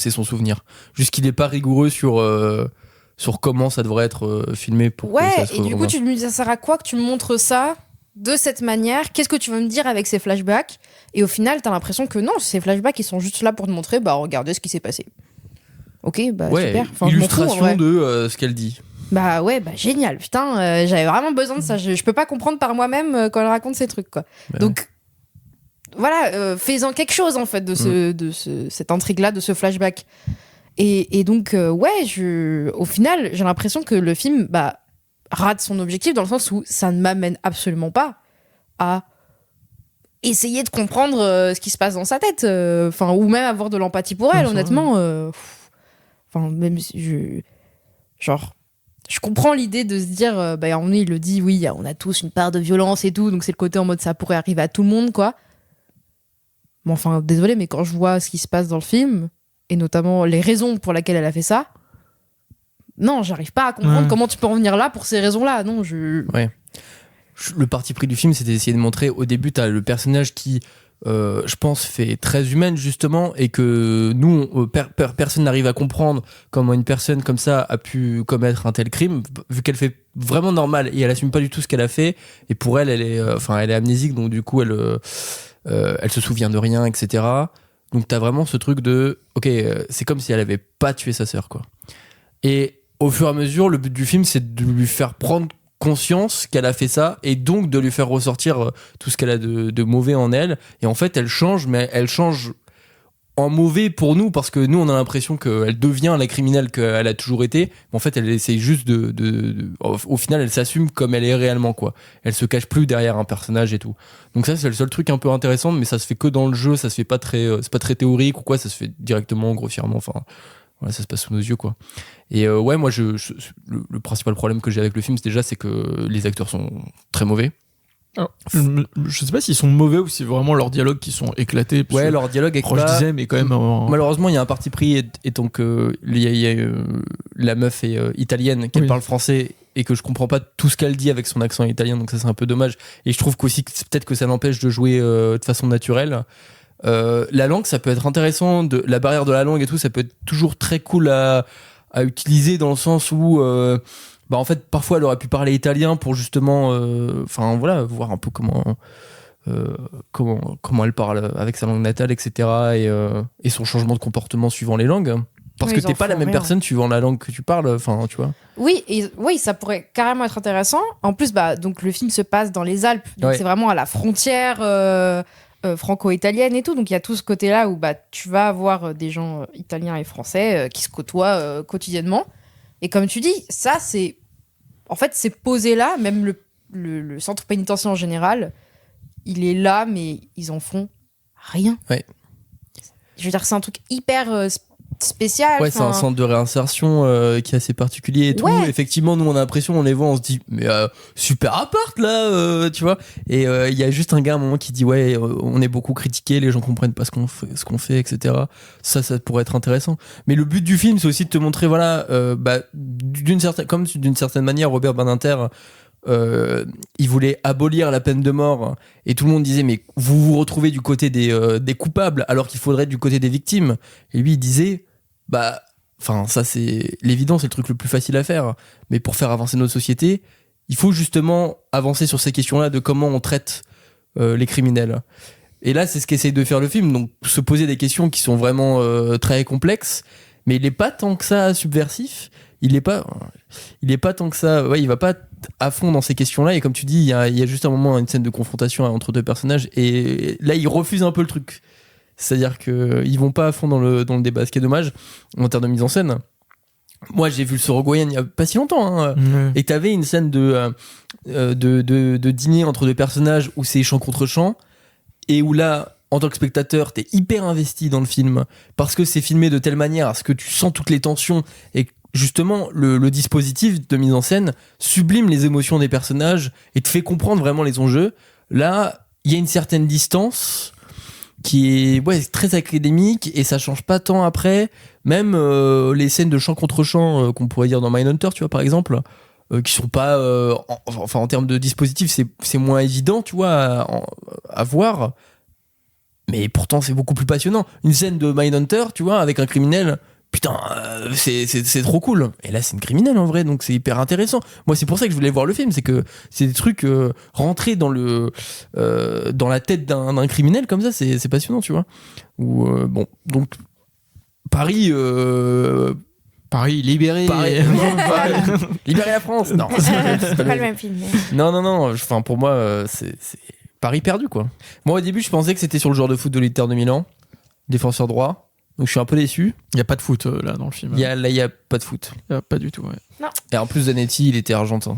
S5: son souvenir. Juste qu'il est pas rigoureux sur comment ça devrait être filmé pour que ça soit
S2: et du coup tu me dis, ça sert à quoi que tu me montres ça de cette manière ? Qu'est-ce que tu veux me dire avec ces flashbacks ? Et au final, t'as l'impression que non, ces flashbacks, ils sont juste là pour te montrer, regardez ce qui s'est passé. Ok, super. Enfin,
S5: illustration de ce qu'elle dit.
S2: Génial. Putain, j'avais vraiment besoin de ça. Je peux pas comprendre par moi-même quand elle raconte ces trucs, quoi. Ouais. Donc, voilà, fais-en quelque chose, en fait, de cette intrigue-là, de ce flashback. Et donc, au final, j'ai l'impression que le film, rate son objectif dans le sens où ça ne m'amène absolument pas à essayer de comprendre ce qui se passe dans sa tête, ou même avoir de l'empathie pour elle, honnêtement. Même si je comprends l'idée de se dire, il le dit, oui, on a tous une part de violence et tout, donc c'est le côté en mode ça pourrait arriver à tout le monde, quoi. Mais enfin, désolé, mais quand je vois ce qui se passe dans le film, et notamment les raisons pour lesquelles elle a fait ça, non, j'arrive pas à comprendre comment tu peux en venir là pour ces raisons-là. Non,
S5: Ouais. Le parti pris du film, c'était d'essayer de montrer, au début, t'as le personnage qui, je pense, fait très humaine, justement, et que nous, personne n'arrive à comprendre comment une personne comme ça a pu commettre un tel crime, vu qu'elle fait vraiment normal et elle assume pas du tout ce qu'elle a fait, et pour elle, elle est amnésique, donc du coup, elle se souvient de rien, etc. Donc t'as vraiment ce truc de, ok, c'est comme si elle avait pas tué sa sœur, quoi. Et au fur et à mesure, le but du film, c'est de lui faire prendre conscience qu'elle a fait ça et donc de lui faire ressortir tout ce qu'elle a de mauvais en elle. Et en fait, elle change, mais elle change en mauvais pour nous parce que nous, on a l'impression qu'elle devient la criminelle qu'elle a toujours été. Mais en fait, elle essaie juste au final, elle s'assume comme elle est réellement, quoi. Elle se cache plus derrière un personnage et tout. Donc ça, c'est le seul truc un peu intéressant, mais ça se fait que dans le jeu, ça se fait pas c'est pas très théorique ou quoi, ça se fait directement, grossièrement, enfin... Voilà, ça se passe sous nos yeux, quoi. Et moi, le principal problème que j'ai avec le film, c'est que les acteurs sont très mauvais.
S4: Alors, je sais pas s'ils sont mauvais ou si vraiment leurs dialogues qui sont éclatés.
S5: Ouais, leurs dialogues
S4: je disais, mais quand même.
S5: Malheureusement, il y a un parti pris étant que il y a la meuf est italienne qui parle français et que je comprends pas tout ce qu'elle dit avec son accent italien, donc ça c'est un peu dommage. Et je trouve qu'aussi peut-être que ça l'empêche de jouer de façon naturelle. La langue, ça peut être intéressant, la barrière de la langue et tout, ça peut être toujours très cool à utiliser dans le sens où en fait parfois elle aurait pu parler italien pour justement voir un peu comment elle parle avec sa langue natale, etc. et son changement de comportement suivant les langues, parce que t'es pas la même personne suivant la langue que tu parles, enfin tu vois.
S2: Oui, ça pourrait carrément être intéressant. En plus, donc le film se passe dans les Alpes, donc c'est vraiment à la frontière franco-italienne et tout, donc il y a tout ce côté-là où tu vas avoir des gens italiens et français qui se côtoient quotidiennement. Et comme tu dis, ça c'est posé là, même le centre pénitentiaire en général, il est là, mais ils en font rien.
S5: Ouais.
S2: Je veux dire, c'est un truc hyper spécial.
S5: Ouais, c'est un centre de réinsertion qui est assez particulier et tout.
S2: Ouais.
S5: Effectivement, nous on a l'impression, on les voit, on se dit mais super appart là, tu vois. Et il y a juste un gars à un moment qui dit on est beaucoup critiqué, les gens comprennent pas ce qu'on fait, etc. Ça pourrait être intéressant. Mais le but du film, c'est aussi de te montrer d'une certaine manière, Robert Badinter, il voulait abolir la peine de mort et tout le monde disait mais vous vous retrouvez du côté des coupables alors qu'il faudrait être du côté des victimes, et lui il disait ça c'est l'évidence, c'est le truc le plus facile à faire, mais pour faire avancer notre société il faut justement avancer sur ces questions-là de comment on traite les criminels. Et là c'est ce qu'essaye de faire le film, donc se poser des questions qui sont vraiment très complexes, mais il est pas tant que ça subversif, il est pas tant que ça, il va pas à fond dans ces questions-là, et comme tu dis, il y a juste un moment, une scène de confrontation entre deux personnages, et là il refuse un peu le truc, c'est-à-dire qu'ils vont pas à fond dans le débat, ce qui est dommage en termes de mise en scène. Moi j'ai vu le Sorogoyen il y a pas si longtemps, et t'avais une scène de dîner entre deux personnages où c'est chant contre chant, et où là en tant que spectateur t'es hyper investi dans le film parce que c'est filmé de telle manière à ce que tu sens toutes les tensions, et justement le dispositif de mise en scène sublime les émotions des personnages et te fait comprendre vraiment les enjeux. Là il y a une certaine distance qui est très académique, et ça change pas tant après, même les scènes de chant contre chant qu'on pourrait dire dans Mindhunter, tu vois, par exemple, qui sont pas en termes de dispositif c'est moins évident, tu vois, à voir, mais pourtant c'est beaucoup plus passionnant. Une scène de Mindhunter, tu vois, avec un criminel, putain, c'est trop cool. Et là, c'est une criminelle en vrai, donc c'est hyper intéressant. Moi, c'est pour ça que je voulais voir le film, c'est que c'est des trucs rentrés dans la tête d'un criminel comme ça, c'est passionnant, tu vois. Donc Paris
S4: libéré.
S5: Libérer la France. Non,
S2: c'est pas le même film. Mais...
S5: Non. Enfin, pour moi, c'est Paris perdu, quoi. Moi, au début, je pensais que c'était sur le joueur de foot de l'Inter de Milan, défenseur droit. Donc je suis un peu déçu.
S4: Il n'y a pas de foot là dans le film.
S5: Il y a pas de foot.
S4: Pas du tout, ouais.
S2: Non.
S5: Et en plus, Zanetti, il était argentin,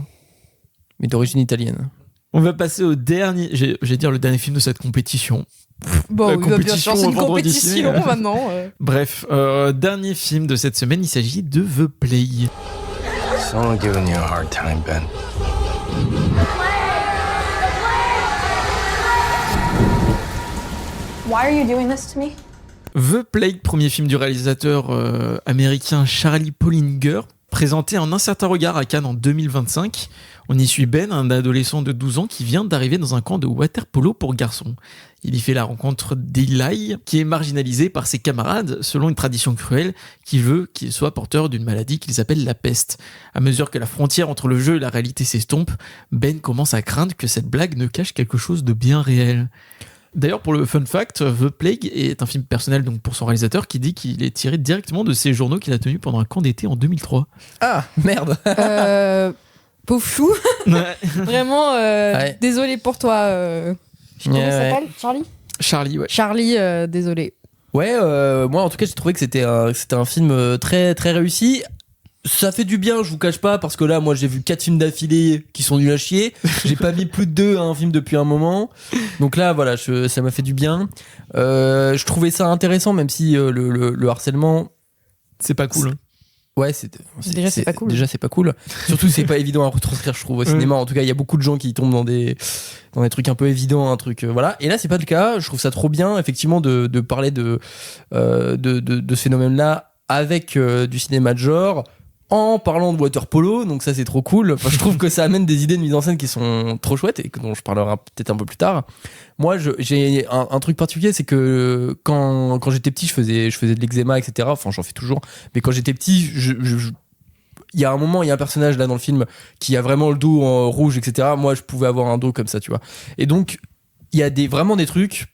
S5: mais d'origine italienne.
S4: On va passer au dernier, j'ai dire le dernier film de cette compétition.
S2: Bon, oui, bien
S4: compétition
S2: sûr, c'est
S4: au
S2: une
S4: vendredi
S2: compétition
S4: ciné.
S2: maintenant.
S4: Bref, dernier film de cette semaine, il s'agit de The Plague.
S10: Someone giving you a hard time, Ben.
S11: Why are you doing this to me?
S4: The Plague, premier film du réalisateur américain Charlie Pollinger, présenté en Un certain regard à Cannes en 2025. On y suit Ben, un adolescent de 12 ans qui vient d'arriver dans un camp de water-polo pour garçons. Il y fait la rencontre d'Eli, qui est marginalisé par ses camarades selon une tradition cruelle qui veut qu'il soit porteur d'une maladie qu'ils appellent la peste. À mesure que la frontière entre le jeu et la réalité s'estompe, Ben commence à craindre que cette blague ne cache quelque chose de bien réel. D'ailleurs, pour le fun fact, The Plague est un film personnel donc pour son réalisateur qui dit qu'il est tiré directement de ses journaux qu'il a tenus pendant un camp d'été en 2003.
S5: Ah, merde.
S2: Pauvre chou.
S4: Ouais.
S2: Vraiment, désolé pour toi. Comment il s'appelle
S4: Charlie, ouais.
S2: Charlie, désolé.
S5: Ouais, moi en tout cas j'ai trouvé que c'était un film très très réussi. Ça fait du bien, je vous cache pas, parce que là moi j'ai vu 4 films d'affilée qui sont nuls à chier. J'ai pas mis plus de 2 à un film depuis un moment. Donc là voilà, ça m'a fait du bien. Je trouvais ça intéressant, même si le harcèlement,
S4: c'est pas cool.
S5: Ouais,
S2: Déjà c'est pas cool.
S5: Déjà c'est pas cool. Surtout c'est pas évident à retranscrire, je trouve, au cinéma. En tout cas, il y a beaucoup de gens qui tombent dans des trucs un peu évidents, voilà. Et là c'est pas le cas. Je trouve ça trop bien, effectivement, de parler de ce phénomène-là avec du cinéma de genre, en parlant de water polo. Donc ça c'est trop cool. Enfin, je trouve que ça amène des idées de mise en scène qui sont trop chouettes et dont je parlerai peut-être un peu plus tard. Moi j'ai un truc particulier, c'est que quand j'étais petit je faisais de l'eczéma, etc. Enfin j'en fais toujours, mais quand j'étais petit il y a un moment, il y a un personnage là dans le film qui a vraiment le dos en rouge, etc. Moi je pouvais avoir un dos comme ça, tu vois. Et donc il y a vraiment des trucs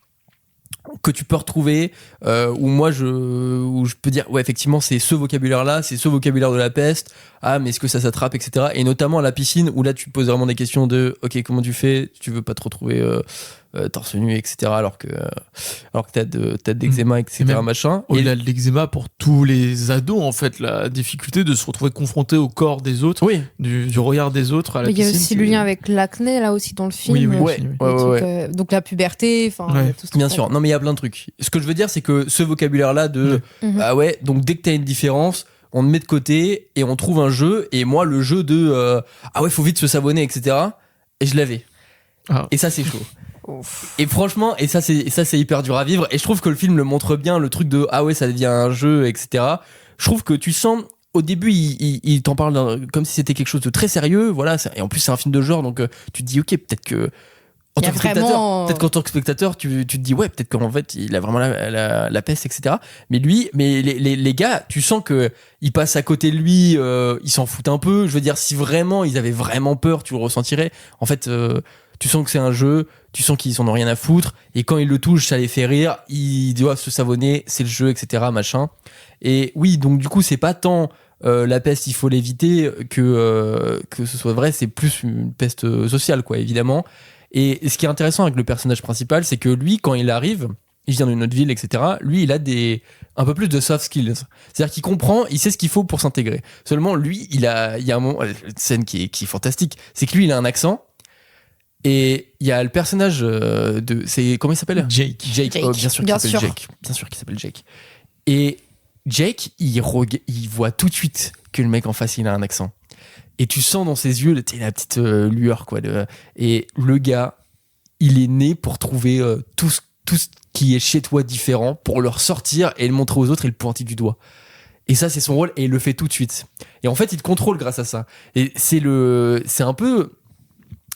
S5: que tu peux retrouver où je peux dire ouais, effectivement c'est ce vocabulaire là, c'est ce vocabulaire de la peste. Ah, mais est-ce que ça s'attrape, etc. Et notamment à la piscine où là tu te poses vraiment des questions de ok, comment tu fais, tu veux pas te retrouver torse nu, etc. alors que t'as de l'eczéma, etc. machin.
S4: Au-delà de l'eczéma, pour tous les ados, en fait, la difficulté de se retrouver confronté au corps des autres,
S5: oui,
S4: du regard des autres à la piscine.
S2: Il y a aussi le lien avec l'acné là aussi dans le film.
S4: Oui,
S5: ouais.
S2: Donc la puberté, tout ça.
S5: Bien sûr. Non, mais il y a plein de trucs. Ce que je veux dire, c'est que ce vocabulaire-là de ah ouais, donc dès que t'as une différence, on te met de côté et on trouve un jeu. Et moi, le jeu de ah ouais, faut vite se savonner, etc. Et je l'avais.
S4: Ah.
S5: Et ça, c'est chaud. Et franchement, et ça c'est hyper dur à vivre. Et je trouve que le film le montre bien, le truc de ah ouais, ça devient un jeu, etc. Je trouve que tu sens au début, il t'en parle comme si c'était quelque chose de très sérieux, voilà. Et en plus, c'est un film de genre, donc tu te dis ok, peut-être que en tant que spectateur, peut-être qu'en tant que spectateur, tu te dis ouais, peut-être qu'en fait il a vraiment la peste, etc. Mais les gars, tu sens que ils passent à côté de lui, ils s'en foutent un peu. Je veux dire, si vraiment ils avaient vraiment peur, tu le ressentirais. En fait, tu sens que c'est un jeu, tu sens qu'ils en ont rien à foutre, et quand ils le touchent, ça les fait rire, ils doivent se savonner, c'est le jeu, etc. machin. Et oui, donc du coup, c'est pas tant la peste, il faut l'éviter, que ce soit vrai, c'est plus une peste sociale, quoi, évidemment. Et ce qui est intéressant avec le personnage principal, c'est que lui, quand il arrive, il vient d'une autre ville, etc. Lui, il a un peu plus de soft skills. C'est-à-dire qu'il comprend, il sait ce qu'il faut pour s'intégrer. Seulement, lui, il y a un moment, une scène qui est fantastique, c'est que lui, il a un accent. Et il y a le personnage comment il s'appelle ?
S4: Jake.
S5: Bien sûr qu'il s'appelle Jake. Bien sûr qu'il s'appelle Jake. Et Jake, il voit tout de suite que le mec en face, il a un accent. Et tu sens dans ses yeux la petite lueur, quoi. Et le gars, il est né pour trouver tout ce qui est chez toi différent, pour le ressortir et le montrer aux autres et le pointer du doigt. Et ça, c'est son rôle, et il le fait tout de suite. Et en fait, il te contrôle grâce à ça. Et c'est un peu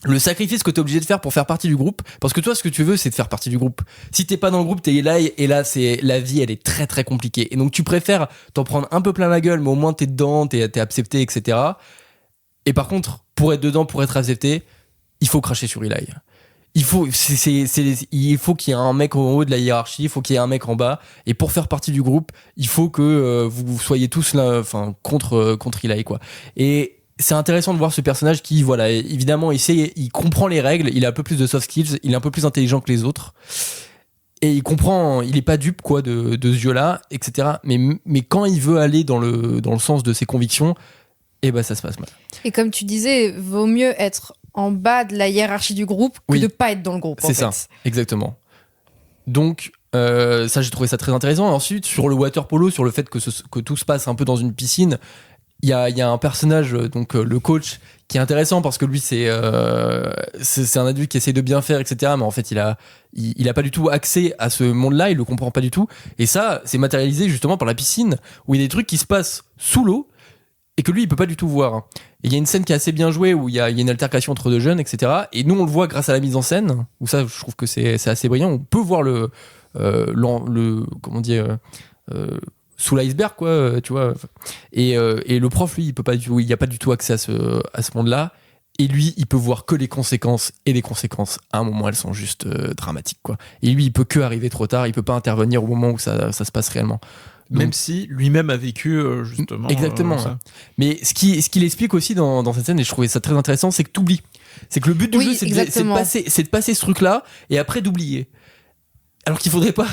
S5: le sacrifice que t'es obligé de faire pour faire partie du groupe, parce que toi ce que tu veux c'est de faire partie du groupe. Si t'es pas dans le groupe, t'es là, et là c'est la vie, elle est très très compliquée, et donc tu préfères t'en prendre un peu plein la gueule, mais au moins t'es dedans, t'es accepté, etc. Et par contre, pour être dedans, pour être accepté, il faut cracher sur Eli. Il faut qu'il y ait un mec en haut de la hiérarchie, il faut qu'il y ait un mec en bas, et pour faire partie du groupe, il faut que vous soyez tous là, enfin contre Eli, quoi. Et c'est intéressant de voir ce personnage qui, voilà, évidemment, il comprend les règles, il a un peu plus de soft skills, il est un peu plus intelligent que les autres, et il comprend, il est pas dupe, quoi, de ce jeu-là, etc. Mais quand il veut aller dans le sens de ses convictions, eh ben ça se passe mal.
S2: Et comme tu disais, vaut mieux être en bas de la hiérarchie du groupe que de pas être dans le groupe.
S5: C'est ça, exactement. Donc, ça, j'ai trouvé ça très intéressant. Ensuite, sur le water polo, sur le fait que tout se passe un peu dans une piscine, il y a un personnage, donc le coach, qui est intéressant parce que lui, c'est un adulte qui essaie de bien faire, etc. Mais en fait, il a pas du tout accès à ce monde-là, il le comprend pas du tout. Et ça, c'est matérialisé justement par la piscine, où il y a des trucs qui se passent sous l'eau et que lui, il peut pas du tout voir. Et il y a une scène qui est assez bien jouée où il y a une altercation entre deux jeunes, etc. Et nous, on le voit grâce à la mise en scène, où ça, je trouve que c'est assez brillant. On peut voir comment dire, sous l'iceberg, quoi, tu vois. Et le prof, lui, il y a pas du tout accès à ce monde-là. Et lui, il peut voir que les conséquences. Et les conséquences, à un moment, elles sont juste dramatiques, quoi. Et lui, il peut que arriver trop tard. Il peut pas intervenir au moment où ça se passe réellement. Donc,
S4: même si lui-même a vécu justement.
S5: Exactement.
S4: Ça.
S5: Mais ce qu'il explique aussi dans cette scène, et je trouvais ça très intéressant, c'est que t'oublies. C'est que le but du jeu, c'est de passer ce truc-là et après d'oublier. Alors qu'il faudrait pas.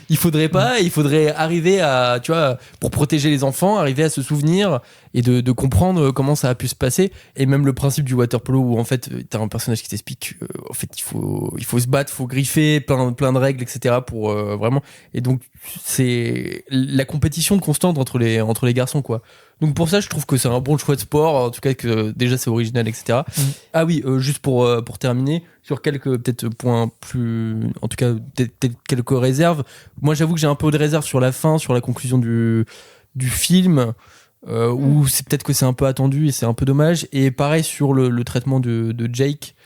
S5: Il faudrait arriver à, tu vois, pour protéger les enfants, arriver à se souvenir et de comprendre comment ça a pu se passer. Et même le principe du water polo où en fait t'as un personnage qui t'explique en fait il faut se battre, faut griffer, plein de règles, etc. pour vraiment. Et donc c'est la compétition constante entre les garçons, quoi. Donc pour ça, je trouve que c'est un bon choix de sport, en tout cas que déjà c'est original, etc. Ah oui, juste pour terminer, sur quelques peut-être points plus, en tout cas peut-être quelques réserves. Moi, j'avoue que j'ai un peu de réserve sur la fin, sur la conclusion du film, où c'est peut-être que c'est un peu attendu et c'est un peu dommage. Et pareil sur le traitement de Jake,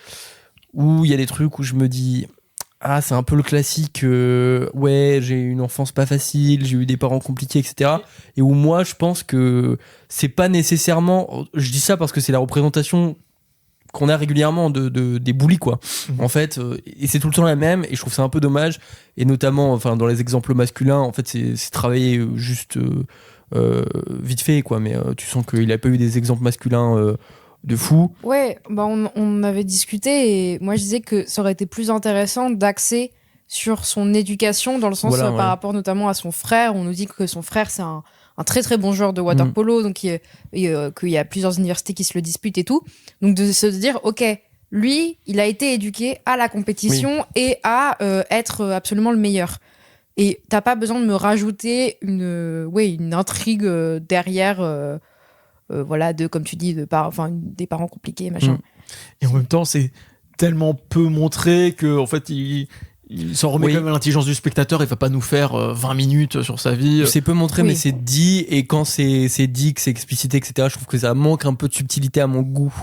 S5: où il y a des trucs où je me dis... Ah, c'est un peu le classique, ouais, j'ai eu une enfance pas facile, j'ai eu des parents compliqués, etc. Et où moi, je pense que c'est pas nécessairement... Je dis ça parce que c'est la représentation qu'on a régulièrement des bullies, quoi. En fait, et c'est tout le temps la même, et je trouve ça un peu dommage. Et notamment, enfin, dans les exemples masculins, en fait, c'est travaillé juste vite fait, quoi. Mais tu sens qu'il a pas eu des exemples masculins... de fou.
S2: Ouais, bah on avait discuté et moi je disais que ça aurait été plus intéressant d'axer sur son éducation dans le sens par rapport notamment à son frère. On nous dit que son frère c'est un très très bon joueur de water polo, donc qu'il y a plusieurs universités qui se le disputent et tout. Donc de se dire ok, lui il a été éduqué à la compétition et à être absolument le meilleur. Et t'as pas besoin de me rajouter une intrigue derrière. Voilà, comme tu dis, des parents compliqués, machin.
S4: Et en même temps, c'est tellement peu montré que, en fait, il s'en remet quand même à l'intelligence du spectateur. Il va pas nous faire 20 minutes sur sa vie.
S5: C'est peu montré, mais c'est dit. Et quand c'est dit, que c'est explicité, etc., je trouve que ça manque un peu de subtilité à mon goût.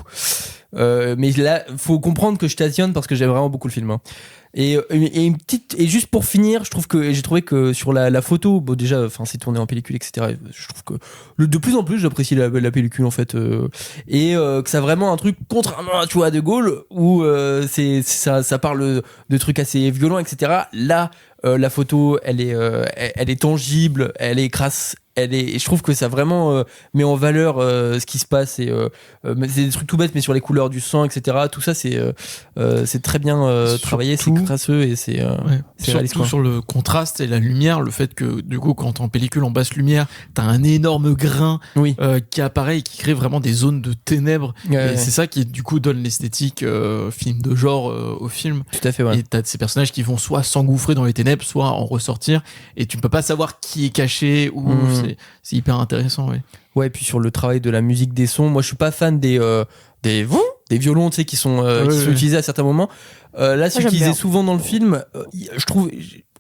S5: Mais là, faut comprendre que je stationne parce que j'aime vraiment beaucoup le film. Hein. Et juste pour finir, j'ai trouvé que sur la photo, bon déjà, enfin c'est tourné en pellicule, etc. Je trouve que de plus en plus j'apprécie la pellicule en fait, et que ça a vraiment un truc contrairement, tu vois, à De Gaulle où ça parle de trucs assez violents, etc. Là, la photo, elle est tangible, elle est crasse. Et je trouve que ça vraiment met en valeur ce qui se passe, et c'est des trucs tout bêtes mais sur les couleurs du sang, etc. Tout ça c'est très bien travaillé, c'est crasseux et c'est réaliste,
S4: surtout sur le contraste et la lumière, le fait que du coup quand t'es en pellicule en basse lumière t'as un énorme grain qui apparaît et qui crée vraiment des zones de ténèbres, et c'est ça qui du coup donne l'esthétique film de genre au film.
S5: Tout à fait,
S4: et t'as ces personnages qui vont soit s'engouffrer dans les ténèbres, soit en ressortir, et tu ne peux pas savoir qui est caché ou c'est hyper intéressant.
S5: Ouais, et puis sur le travail de la musique, des sons, moi je suis pas fan des violons, tu sais, qui sont utilisés à certains moments. Là, c'est utilisé souvent dans le film. Je trouve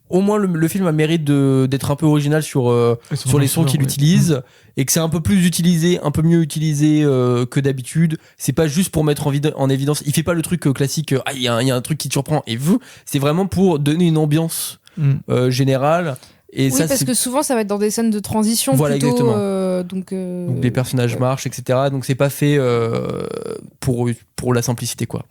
S5: au moins le film a mérite d'être un peu original sur les sons qu'il utilise, et que c'est un peu plus utilisé, un peu mieux utilisé que d'habitude. C'est pas juste pour mettre en évidence. Il fait pas le truc classique. Il y a un truc qui te surprend et c'est vraiment pour donner une ambiance générale. Et ça,
S2: parce que souvent ça va être dans des scènes de transition,
S5: voilà,
S2: plutôt.
S5: Exactement.
S2: Donc
S5: les personnages marchent, etc. Donc c'est pas fait pour la simplicité, quoi.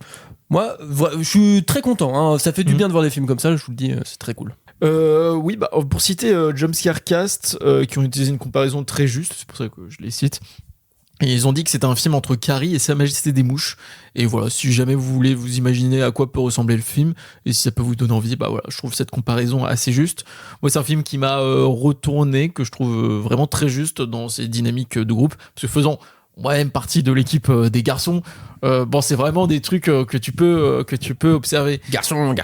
S5: Moi, je suis très content. Hein. Ça fait du bien de voir des films comme ça. Je vous le dis, c'est très cool.
S4: Oui, bah pour citer Jumpscare Cast, qui ont utilisé une comparaison très juste, c'est pour ça que je les cite. Et ils ont dit que c'était un film entre Carrie et Sa Majesté des Mouches. Et voilà, si jamais vous voulez vous imaginer à quoi peut ressembler le film, et si ça peut vous donner envie, bah voilà, je trouve cette comparaison assez juste. Moi, c'est un film qui m'a retourné, que je trouve vraiment très juste dans ses dynamiques de groupe. Parce que faisant moi-même partie de l'équipe des garçons, Bon, c'est vraiment des trucs que tu peux observer.
S5: Garçon.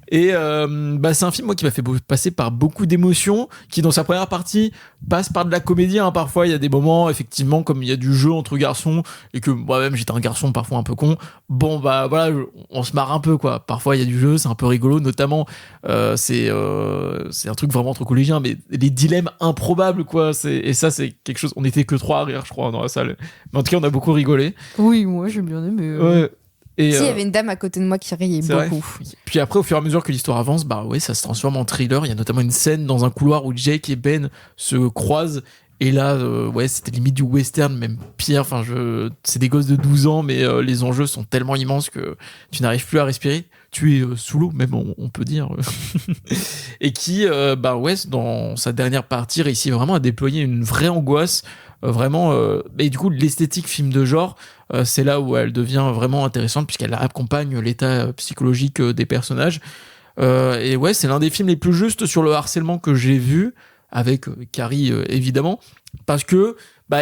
S4: Et c'est un film moi qui m'a fait passer par beaucoup d'émotions, qui dans sa première partie passe par de la comédie. Hein. Parfois il y a des moments effectivement comme il y a du jeu entre garçons et que moi-même j'étais un garçon parfois un peu con. Bon voilà, on se marre un peu quoi. Parfois il y a du jeu, c'est un peu rigolo. Notamment c'est un truc vraiment trop collégien, mais les dilemmes improbables quoi. Et ça c'est quelque chose. On était que 3 à rire je crois dans la salle. Mais en tout cas on a beaucoup rigolé.
S2: Oui, moi j'ai bien aimé.
S4: Ouais. Et
S2: il y avait une dame à côté de moi qui riait beaucoup.
S4: Vrai. Puis après, au fur et à mesure que l'histoire avance, ça se transforme en thriller. Il y a notamment une scène dans un couloir où Jake et Ben se croisent. Et là, c'était limite du western, même pire. Enfin, c'est des gosses de 12 ans, mais les enjeux sont tellement immenses que tu n'arrives plus à respirer. Tu es sous l'eau, même on peut dire. Et qui, dans sa dernière partie, réussit vraiment à déployer une vraie angoisse. Et du coup, l'esthétique film de genre, c'est là où elle devient vraiment intéressante puisqu'elle accompagne l'état psychologique des personnages. C'est l'un des films les plus justes sur le harcèlement que j'ai vu, avec Carrie évidemment, parce que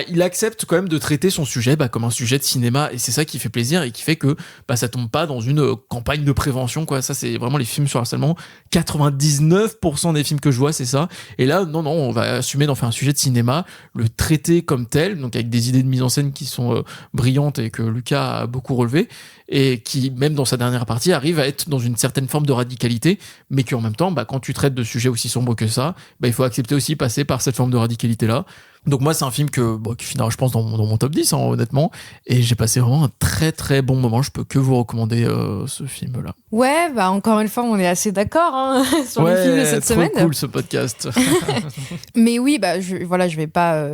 S4: il accepte quand même de traiter son sujet comme un sujet de cinéma, et c'est ça qui fait plaisir et qui fait que ça tombe pas dans une campagne de prévention quoi. Ça c'est vraiment les films sur le harcèlement, 99% des films que je vois c'est ça, et là non on va assumer d'en faire un sujet de cinéma, le traiter comme tel, donc avec des idées de mise en scène qui sont brillantes et que Lucas a beaucoup relevé, et qui même dans sa dernière partie arrive à être dans une certaine forme de radicalité, mais qui en même temps quand tu traites de sujets aussi sombres que ça, il faut accepter aussi passer par cette forme de radicalité là. Donc moi c'est un film qui finira je pense dans mon top 10 honnêtement, et j'ai passé vraiment un très très bon moment. Je peux que vous recommander ce film là.
S2: Ouais, encore une fois on est assez d'accord sur les films de cette semaine.
S4: C'est cool ce podcast.
S2: Mais oui, je vais pas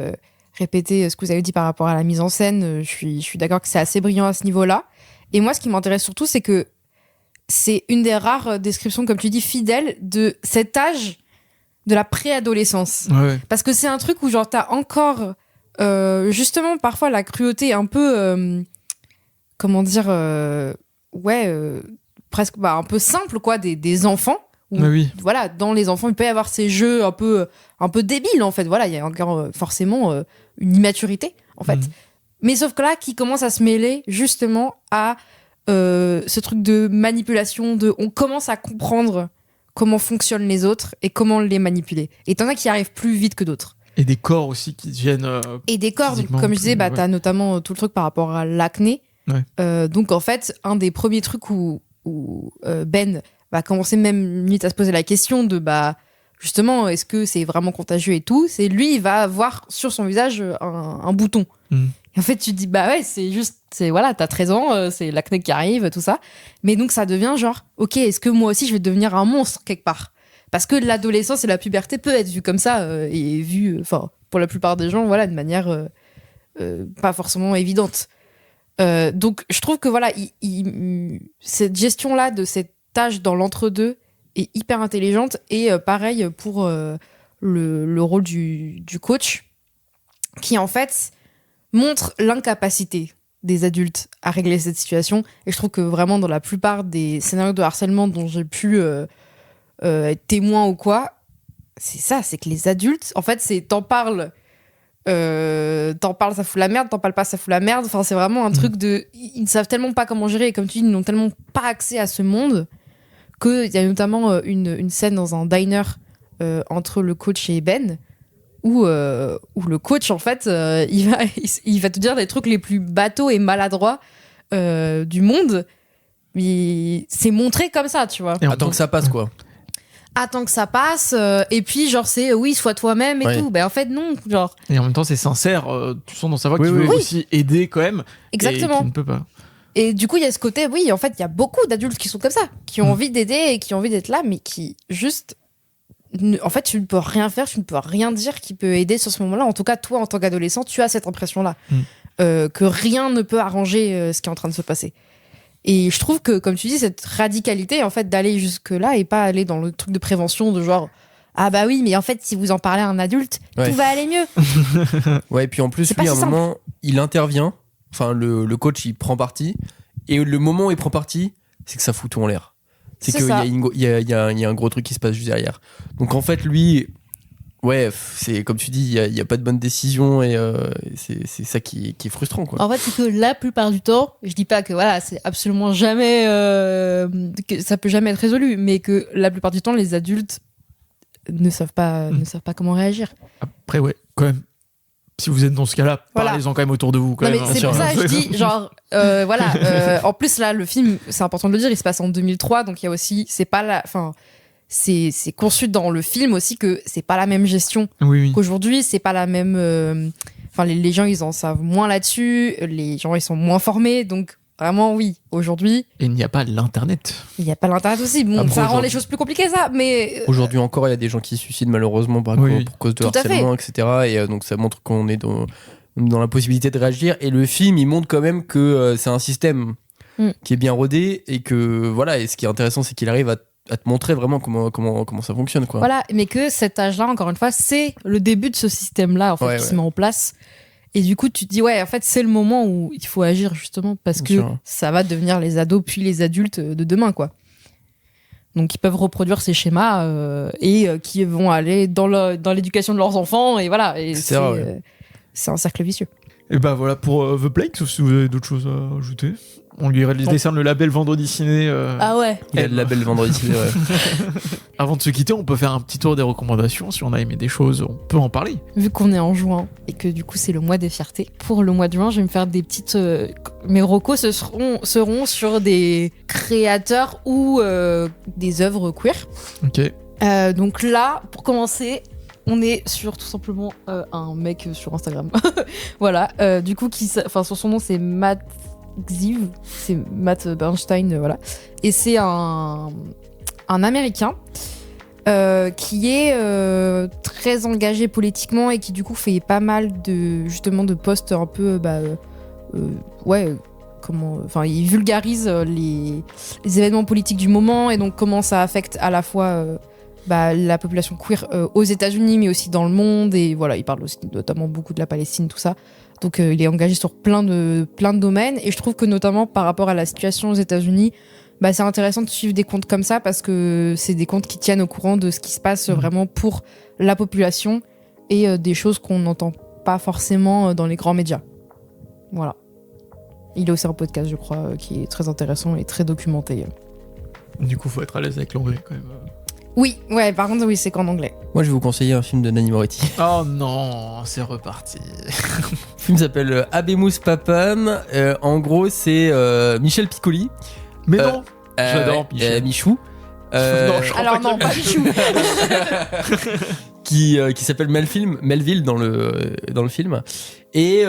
S2: répéter ce que vous avez dit par rapport à la mise en scène. Je suis d'accord que c'est assez brillant à ce niveau-là. Et moi ce qui m'intéresse surtout c'est que c'est une des rares descriptions, comme tu dis, fidèles de cet âge de la préadolescence.
S4: Ouais.
S2: Parce que c'est un truc où genre t'as encore justement parfois la cruauté un peu presque un peu simple quoi des enfants où,
S4: oui.
S2: Voilà, dans les enfants il peut y avoir ces jeux un peu débiles en fait, voilà, il y a encore forcément une immaturité en fait. Mais sauf que là qui commence à se mêler justement à ce truc de manipulation, on commence à comprendre comment fonctionnent les autres et comment les manipuler. Et t'en as qui arrivent plus vite que d'autres.
S4: Et des corps aussi qui deviennent
S2: et des corps, donc, comme je disais, t'as notamment tout le truc par rapport à l'acné.
S4: Ouais.
S2: Donc en fait, un des premiers trucs où Ben va commencer même limite à se poser la question de justement, est-ce que c'est vraiment contagieux et tout, c'est lui, il va avoir sur son visage un bouton. Et en fait, tu te dis, c'est juste, voilà, t'as 13 ans, c'est l'acné qui arrive, tout ça. Mais donc, ça devient genre, ok, est-ce que moi aussi, je vais devenir un monstre quelque part ? Parce que l'adolescence et la puberté peut être vue comme ça, et vue, pour la plupart des gens, voilà, de manière pas forcément évidente. Donc, je trouve que, voilà, cette gestion-là de cet âge dans l'entre-deux est hyper intelligente. Et pareil pour le rôle du coach, qui, en fait, montre l'incapacité des adultes à régler cette situation. Et je trouve que vraiment dans la plupart des scénarios de harcèlement dont j'ai pu être témoin ou quoi, c'est ça, c'est que les adultes, en fait, t'en parles, ça fout la merde, t'en parles pas, ça fout la merde. Enfin, c'est vraiment un truc ils ne savent tellement pas comment gérer, et comme tu dis, ils n'ont tellement pas accès à ce monde, qu'il y a notamment une scène dans un diner entre le coach et Ben, où le coach, en fait, il va te dire les trucs les plus bateaux et maladroits du monde. Mais c'est montré comme ça, tu vois.
S5: Et attends que ça passe, quoi.
S2: Attends que ça passe, et puis genre c'est oui, sois toi-même et tout. En fait, non, genre.
S4: Et en même temps, c'est sincère. Tu sens dans sa voix qu'il veut aussi aider quand même.
S2: Exactement.
S4: Et qu'il ne peut pas.
S2: Et du coup, il y a ce côté, oui, en fait, il y a beaucoup d'adultes qui sont comme ça, qui ont envie d'aider et qui ont envie d'être là, mais qui juste. En fait, tu ne peux rien faire, tu ne peux rien dire qui peut aider sur ce moment-là. En tout cas, toi, en tant qu'adolescent, tu as cette impression-là. Que rien ne peut arranger ce qui est en train de se passer. Et je trouve que, comme tu dis, cette radicalité, en fait, d'aller jusque-là et pas aller dans le truc de prévention de genre, ah bah oui, mais en fait, si vous en parlez à un adulte, tout va aller mieux.
S5: Ouais, et puis en plus, lui, à un moment, il intervient, enfin, le coach, il prend parti, et le moment où il prend parti, c'est que ça fout tout en l'air. C'est qu'il y a un gros truc qui se passe juste derrière. Donc en fait, lui, Ouais, c'est comme tu dis, il y a pas de bonne décision et c'est ça qui est frustrant, quoi.
S2: En fait, c'est que la plupart du temps, je dis pas que voilà, c'est absolument jamais que ça peut jamais être résolu, mais que la plupart du temps, les adultes ne savent pas comment réagir.
S4: Après, ouais, quand même. Si vous êtes dans ce cas-là,
S2: Voilà.
S4: parlez-en quand même autour de vous. Quand
S2: Non,
S4: même,
S2: mais
S4: hein.
S2: c'est pour ça que je dis, genre, en plus, là, le film, c'est important de le dire, il se passe en 2003, donc il y a aussi, c'est conçu dans le film aussi que c'est pas la même gestion
S4: Oui.
S2: qu'aujourd'hui, c'est pas la même. Les gens, ils en savent moins là-dessus, les gens, ils sont moins formés, donc vraiment, oui, aujourd'hui.
S4: Et il n'y a pas l'internet.
S2: Il n'y a pas l'internet aussi. Bon,
S5: Après,
S2: ça rend les choses plus compliquées, ça, mais.
S5: Aujourd'hui encore, il y a des gens qui se suicident malheureusement pour cause de
S2: Tout à
S5: harcèlement, etc. Et donc ça montre qu'on est dans la possibilité de réagir. Et le film, il montre quand même que c'est un système qui est bien rodé et que voilà. Et ce qui est intéressant, c'est qu'il arrive à te montrer vraiment comment ça fonctionne, quoi.
S2: Voilà, mais que cet âge-là, encore une fois, c'est le début de ce système-là, en fait, qui se met en place. Et du coup, tu te dis, ouais, en fait, c'est le moment où il faut agir, justement, parce que ça va devenir les ados puis les adultes de demain, quoi. Donc, ils peuvent reproduire ces schémas et qui vont aller dans l'éducation de leurs enfants, et voilà. Et c'est un cercle vicieux.
S4: Et bah voilà pour The Plague, sauf si vous avez d'autres choses à ajouter. On lui décerne le label Vendredi Ciné.
S2: Ah ouais.
S5: Il a le label Vendredi Ciné, ouais.
S4: Avant de se quitter, on peut faire un petit tour des recommandations. Si on a aimé des choses, on peut en parler.
S2: Vu qu'on est en juin et que du coup c'est le mois des fiertés, pour le mois de juin, je vais me faire des petites. Mes recos seront sur des créateurs ou des œuvres queer.
S4: Ok.
S2: Donc là, pour commencer, on est sur tout simplement un mec sur Instagram. Voilà. Du coup, son nom c'est Matt Xiv, c'est Matt Bernstein, voilà. Et c'est un Américain qui est très engagé politiquement et qui du coup fait pas mal de posts un peu il vulgarise les événements politiques du moment et donc comment ça affecte à la fois la population queer aux États-Unis mais aussi dans le monde, et voilà, il parle aussi notamment beaucoup de la Palestine, tout ça. Donc il est engagé sur plein de domaines, et je trouve que notamment par rapport à la situation aux États-Unis, c'est intéressant de suivre des comptes comme ça parce que c'est des comptes qui tiennent au courant de ce qui se passe vraiment pour la population et des choses qu'on n'entend pas forcément dans les grands médias. Voilà. Il a aussi un podcast, je crois, qui est très intéressant et très documenté.
S4: Du coup, faut être à l'aise avec l'anglais quand même.
S2: Oui, ouais, par contre, oui, c'est qu'en anglais.
S5: Moi, je vais vous conseiller un film de Nanni Moretti.
S4: Oh non, c'est reparti.
S5: Le film s'appelle Habemus Papam. En gros, c'est Michel Piccoli.
S4: Mais non, j'adore
S5: Michou.
S2: Non, pas Michou.
S5: qui s'appelle Melville dans le film. Et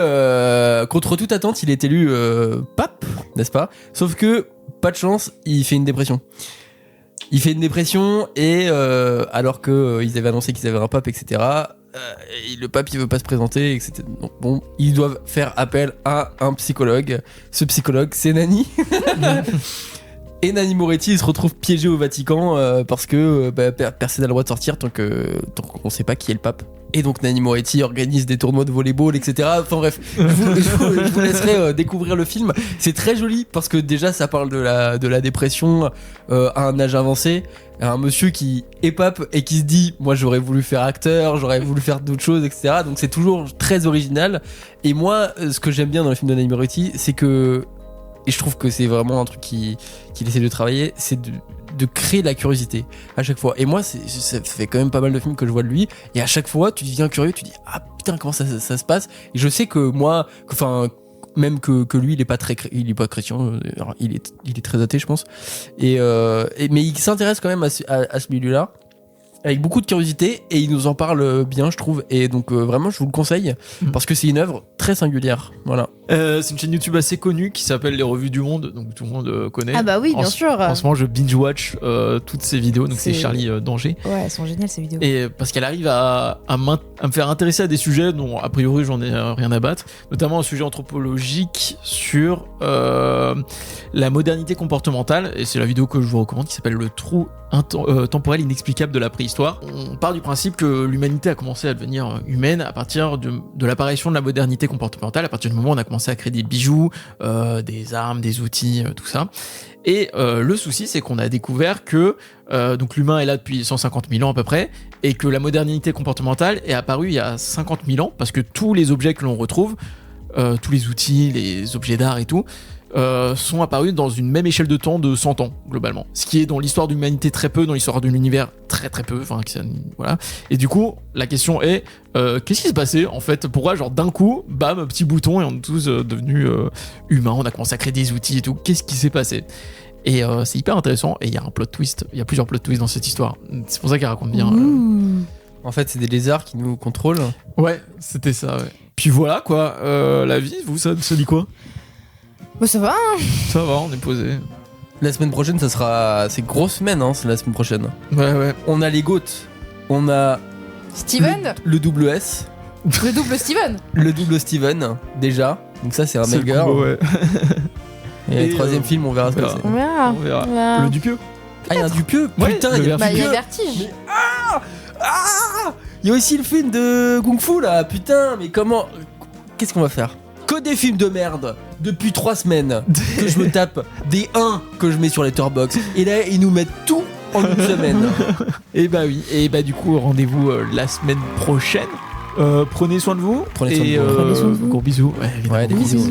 S5: contre toute attente, il est élu pape, n'est-ce pas? Sauf que, pas de chance, il fait une dépression. Et alors qu'ils avaient annoncé qu'ils avaient un pape, etc., le pape il veut pas se présenter, etc. Donc bon, ils doivent faire appel à un psychologue. Ce psychologue, c'est Nanni. Et Nanni Moretti, il se retrouve piégé au Vatican parce que personne n'a le droit de sortir tant qu'on sait pas qui est le pape. Et donc Nanni Moretti organise des tournois de volleyball, etc. Enfin bref, je vous laisserai découvrir le film. C'est très joli parce que déjà ça parle de la dépression à un âge avancé. Un monsieur qui est pape et qui se dit moi j'aurais voulu faire acteur, j'aurais voulu faire d'autres choses, etc. Donc c'est toujours très original. Et moi ce que j'aime bien dans le film de Nanni Moretti, c'est que, et je trouve que c'est vraiment un truc qu'il essaie de travailler, c'est de créer de la curiosité à chaque fois. Et moi, ça fait quand même pas mal de films que je vois de lui, et à chaque fois, tu deviens curieux, tu dis ah putain comment ça se passe. Et je sais que moi, même que lui, il est pas chrétien, il est très athée, je pense. Mais il s'intéresse quand même à ce milieu-là, avec beaucoup de curiosité, et il nous en parle bien, je trouve. Et donc vraiment, je vous le conseille parce que c'est une œuvre très singulière. Voilà.
S4: C'est une chaîne YouTube assez connue qui s'appelle Les Revues du Monde, donc tout le monde connaît.
S2: Ah bah oui, bien sûr.
S4: En ce moment, je binge-watch toutes ces vidéos, donc c'est Charlie Danger.
S2: Ouais, elles sont géniales ces vidéos.
S4: Et parce qu'elle arrive à me faire intéresser à des sujets dont a priori j'en ai rien à battre, notamment un sujet anthropologique sur la modernité comportementale, et c'est la vidéo que je vous recommande qui s'appelle Le trou temporel inexplicable de la préhistoire. On part du principe que l'humanité a commencé à devenir humaine à partir de l'apparition de la modernité comportementale, à partir du moment où on a commencé commencé à créer des bijoux, des armes, des outils, tout ça. Et le souci, c'est qu'on a découvert que donc l'humain est là depuis 150 000 ans à peu près, et que la modernité comportementale est apparue il y a 50 000 ans, parce que tous les objets que l'on retrouve, tous les outils, les objets d'art et tout, sont apparus dans une même échelle de temps de 100 ans, globalement. Ce qui est dans l'histoire de l'humanité très peu, dans l'histoire de l'univers très très peu, enfin, voilà. Et du coup, la question est, qu'est-ce qui s'est passé, en fait? Pourquoi, genre, d'un coup, bam, petit bouton, et on est tous devenus humains, on a commencé à créer des outils et tout, qu'est-ce qui s'est passé? Et c'est hyper intéressant, et il y a un plot twist, il y a plusieurs plot twists dans cette histoire. C'est pour ça qu'elle raconte bien.
S5: En fait, c'est des lézards qui nous contrôlent.
S4: Ouais, c'était ça, ouais. Puis voilà, quoi, la vie, vous, ça dit quoi?
S2: Bah ça va, hein.
S4: Ça va, on est posé.
S5: La semaine prochaine, ça sera. C'est grosse semaine, hein, c'est la semaine prochaine.
S4: Ouais.
S5: On a les GOAT. On a.
S2: Steven.
S5: Le double S.
S2: Le double Steven.
S5: Le double Steven, déjà. Donc ça, c'est un banger.
S4: Ouais.
S5: Et le troisième film, on verra ce que c'est.
S2: On verra.
S4: On verra. Le Dupieux.
S5: Ah, il y a un Dupieux.
S4: Ouais,
S5: putain,
S4: le
S5: il y a
S2: Bah, il y a
S5: Dupieux.
S2: Vertige.
S5: Il y a aussi le film de Kung Fu là, putain, mais comment. Qu'est-ce qu'on va faire? Que des films de merde depuis 3 semaines que je me tape, des 1 que je mets sur Letterboxd, et là ils nous mettent tout en une semaine.
S4: Et bah oui, et bah du coup rendez-vous la semaine prochaine. Prenez soin de vous.
S5: Prenez soin de vous.
S2: Prenez soin de vous.
S4: Gros bisous. Ouais, évidemment.
S5: Ouais, des bisous.